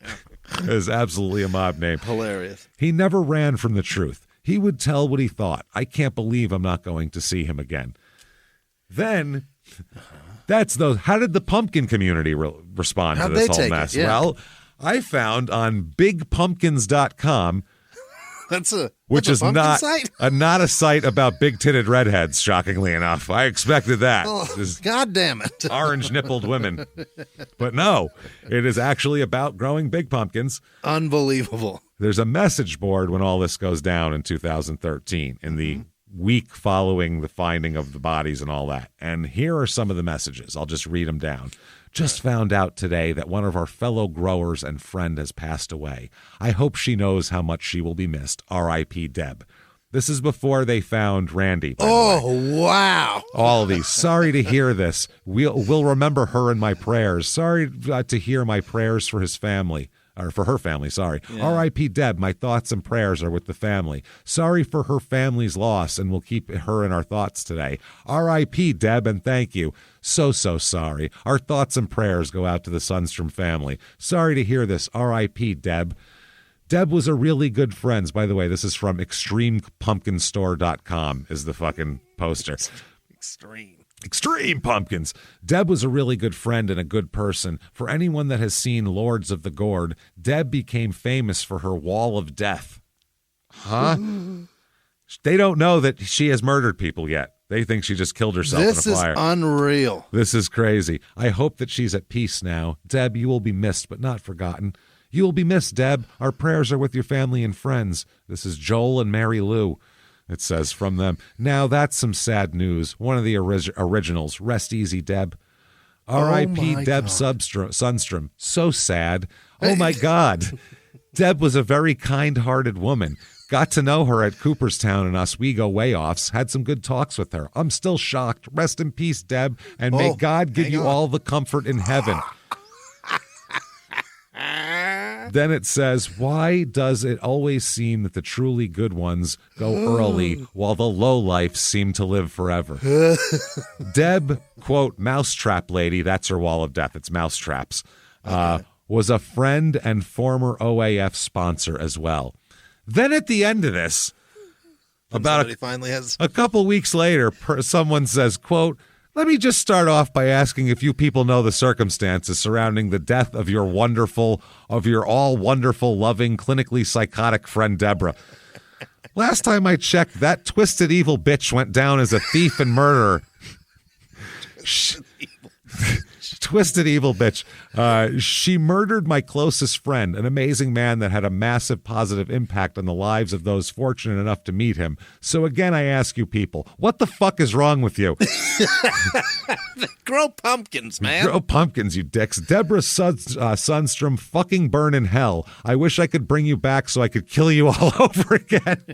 It's absolutely a mob name. Hilarious. He never ran from the truth. He would tell what he thought. I can't believe I'm not going to see him again. Then, how did the pumpkin community respond to this whole mess? Well, I found on bigpumpkins.com, which is not a site about big-titted redheads, shockingly enough. I expected that. Oh, God damn it. Orange-nippled women. But no, it is actually about growing big pumpkins. Unbelievable. There's a message board when all this goes down in 2013, in the week following the finding of the bodies and all that. And here are some of the messages. I'll just read them down. Just found out today that one of our fellow growers and friend has passed away. I hope she knows how much she will be missed. R.I.P. Deb. This is before they found Randy. Wow. All of these. Sorry to hear this. We'll remember her in my prayers. Sorry to hear my prayers for his family. Or for her family, sorry. Yeah. R.I.P. Deb, my thoughts and prayers are with the family. Sorry for her family's loss, and we'll keep her in our thoughts today. R.I.P. Deb, and thank you. So sorry. Our thoughts and prayers go out to the Sundstrom family. Sorry to hear this. R.I.P. Deb. Deb was a really good friend. By the way, this is from extremepumpkinstore.com is the fucking poster. Extreme Pumpkins. Deb was a really good friend and a good person. For anyone that has seen Lords of the Gourd, Deb became famous for her wall of death. Huh? They don't know that she has murdered people yet. They think she just killed herself in a fire. This is unreal. This is crazy. I hope that she's at peace now. Deb, you will be missed, but not forgotten. You will be missed, Deb. Our prayers are with your family and friends. This is Joel and Mary Lou. It says from them. Now that's some sad news. One of the originals. Rest easy, Deb. R.I.P. Deb Sundstrom. So sad. Oh, my God. Deb was a very kind-hearted woman. Got to know her at Cooperstown and Oswego Way-Offs. Had some good talks with her. I'm still shocked. Rest in peace, Deb. And may God give you all the comfort in heaven. Then it says, why does it always seem that the truly good ones go early while the lowlifes seem to live forever? Deb, quote, mousetrap lady, that's her wall of death. It's mousetraps. Was a friend and former OAF sponsor as well. Then at the end of this, about a couple weeks later, someone says, quote, let me just start off by asking if you people know the circumstances surrounding the death of your all wonderful, loving, clinically psychotic friend, Deborah. Last time I checked, that twisted evil bitch went down as a thief and murderer. Twisted evil bitch. She murdered my closest friend, an amazing man that had a massive positive impact on the lives of those fortunate enough to meet him. So again, I ask you people, what the fuck is wrong with you? Grow pumpkins, man. Grow pumpkins, you dicks. Deborah Sundstrom, fucking burn in hell. I wish I could bring you back so I could kill you all over again.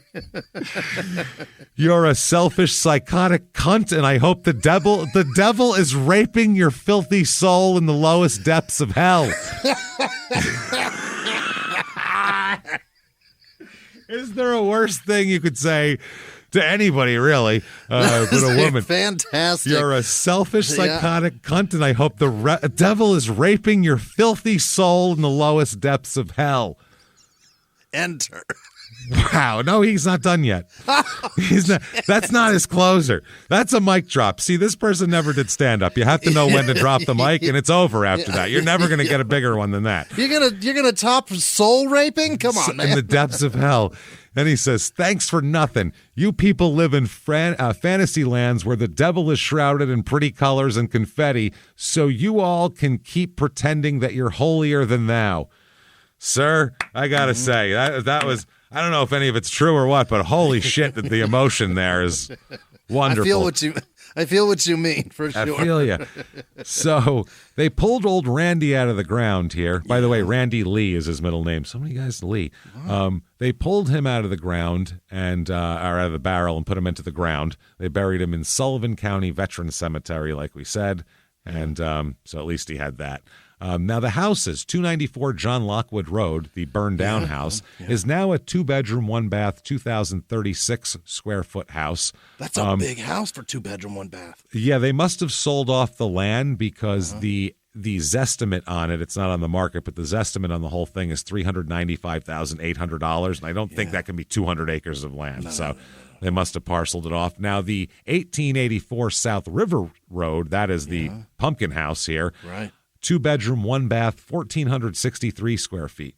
You're a selfish, psychotic cunt, and I hope the devil is raping your filthy soul in the lowest depths of hell. Is there a worse thing you could say to anybody, really, but a woman? Fantastic. You're a selfish, psychotic cunt, and I hope the devil is raping your filthy soul in the lowest depths of hell. Enter. Wow. No, he's not done yet. He's not. That's not his closer. That's a mic drop. See, this person never did stand up. You have to know when to drop the mic, and it's over after that. You're never going to get a bigger one than that. You're gonna top soul raping? Come on, man. In the depths of hell. And he says, thanks for nothing. You people live in fantasy lands where the devil is shrouded in pretty colors and confetti, so you all can keep pretending that you're holier than thou. Sir, I got to say, that was... I don't know if any of it's true or what, but holy shit, that the emotion there is wonderful. I feel what you mean, for sure. I feel you. So they pulled old Randy out of the ground here. By the way, Randy Lee is his middle name. So many guys Lee. They pulled him out of the ground or out of the barrel and put him into the ground. They buried him in Sullivan County Veterans Cemetery, like we said. And so at least he had that. Now, the house is 294 John Lockwood Road, the burned-down house, is now a 2-bedroom, 1-bath, 2,036-square-foot house. That's a big house for 2-bedroom, 1-bath. Yeah, they must have sold off the land because the Zestimate on it, it's not on the market, but the Zestimate on the whole thing is $395,800, and I don't think that can be 200 acres of land. No. They must have parceled it off. Now, the 1884 South River Road, that is the pumpkin house here. Right. 2-bedroom, 1-bath, 1,463 square feet.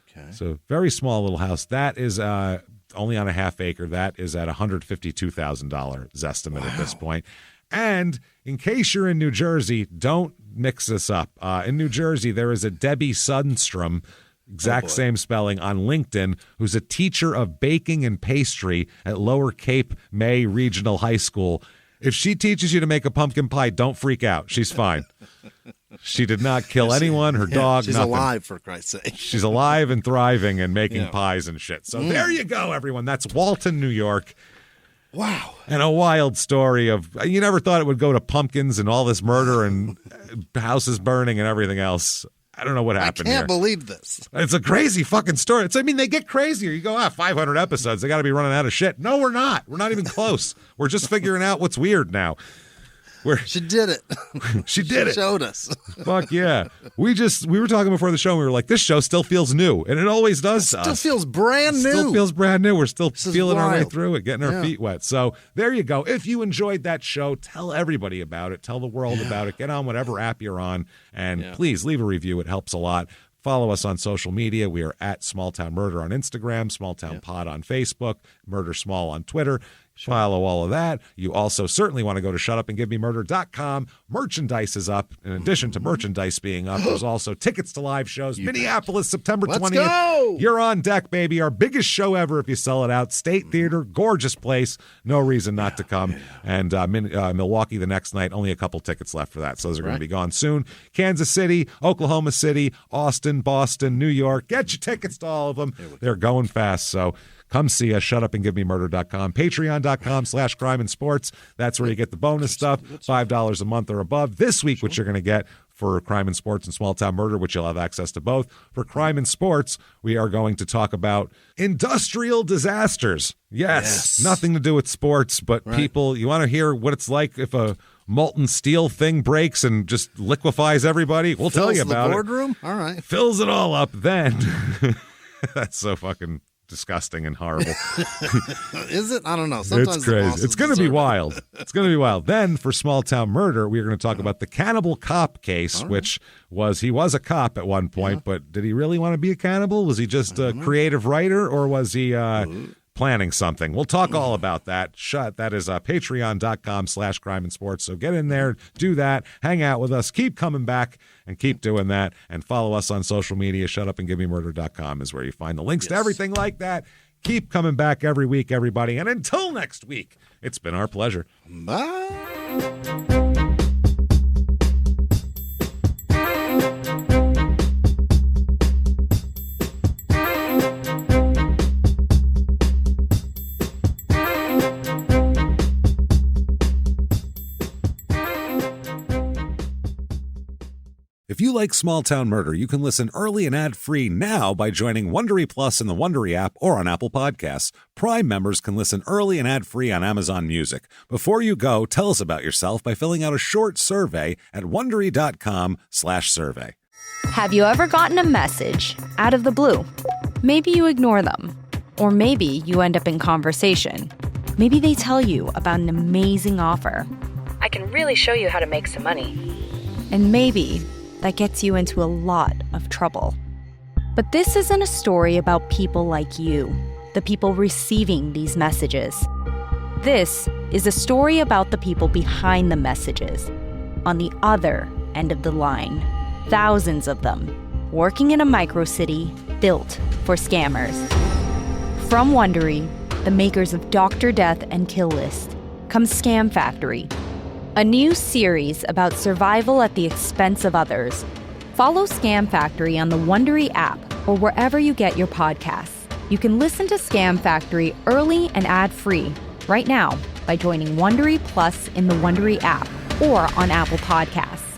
Okay. So very small little house. That is only on a half acre. That is at $152,000 Zestimate at this point. And in case you're in New Jersey, don't mix this up. In New Jersey, there is a Debbie Sundstrom, exact same spelling, on LinkedIn, who's a teacher of baking and pastry at Lower Cape May Regional High School. If she teaches you to make a pumpkin pie, don't freak out. She's fine. She did not kill anyone, her dog, she's nothing. Alive, for Christ's sake. She's alive and thriving and making pies and shit. So there you go, everyone. That's Walton, New York. Wow. And a wild story of, you never thought it would go to pumpkins and all this murder and houses burning and everything else. I don't know what happened here. I can't believe this. It's a crazy fucking story. They get crazier. You go, 500 episodes. They got to be running out of shit. No, we're not. We're not even close. We're just figuring out what's weird now. She did it. She did it. Showed us. Fuck yeah. We were talking before the show, and we were like, this show still feels new. And it always does to us. Still feels brand new. Still feels brand new. We're still feeling our way through it, getting our feet wet. So there you go. If you enjoyed that show, tell everybody about it. Tell the world about it. Get on whatever app you're on. And please leave a review. It helps a lot. Follow us on social media. We are at Small Town Murder on Instagram, Small Town Pod on Facebook, Murder Small on Twitter. Follow all of that. You also certainly want to go to shutupandgivememurder.com. Merchandise is up. In addition to merchandise being up, there's also tickets to live shows. Minneapolis, September 20th. Let's go! You're on deck, baby. Our biggest show ever if you sell it out. State Theater, gorgeous place. No reason not to come. And Milwaukee the next night, only a couple tickets left for that. So those are going to be gone soon. Kansas City, Oklahoma City, Austin, Boston, New York. Get your tickets to all of them. They're going fast. So come see us, shutupandgivememurder.com, patreon.com/crime and sports. That's where you get the bonus stuff, $5 a month or above. This week, what you're going to get for Crime and Sports and Small Town Murder, which you'll have access to both. For Crime and Sports, we are going to talk about industrial disasters. Yes. Nothing to do with sports, but people, you want to hear what it's like if a molten steel thing breaks and just liquefies everybody? We'll tell you about the boardroom? it. All right. Fills it all up then. That's so fucking disgusting and horrible. Is it? I don't know. Sometimes it's crazy. It's going to be wild. It's going to be wild. Then for Small Town Murder, we're going to talk about the cannibal cop case, which he was a cop at one point, but did he really want to be a cannibal? Was he just a creative writer, or was he planning something? We'll talk all about that. That is patreon.com/crime and sports. So get in there, do that, hang out with us, keep coming back and keep doing that, and follow us on social media. Shutupandgivememurder.com is where you find the links to everything like that. Keep coming back every week, everybody. And until next week, it's been our pleasure. Bye. If you like Small Town Murder, you can listen early and ad-free now by joining Wondery Plus in the Wondery app or on Apple Podcasts. Prime members can listen early and ad-free on Amazon Music. Before you go, tell us about yourself by filling out a short survey at Wondery.com/survey. Have you ever gotten a message out of the blue? Maybe you ignore them. Or maybe you end up in conversation. Maybe they tell you about an amazing offer. I can really show you how to make some money. And maybe that gets you into a lot of trouble. But this isn't a story about people like you, the people receiving these messages. This is a story about the people behind the messages, on the other end of the line. Thousands of them, working in a micro-city built for scammers. From Wondery, the makers of Dr. Death and Kill List, comes Scam Factory, a new series about survival at the expense of others. Follow Scam Factory on the Wondery app or wherever you get your podcasts. You can listen to Scam Factory early and ad-free right now by joining Wondery Plus in the Wondery app or on Apple Podcasts.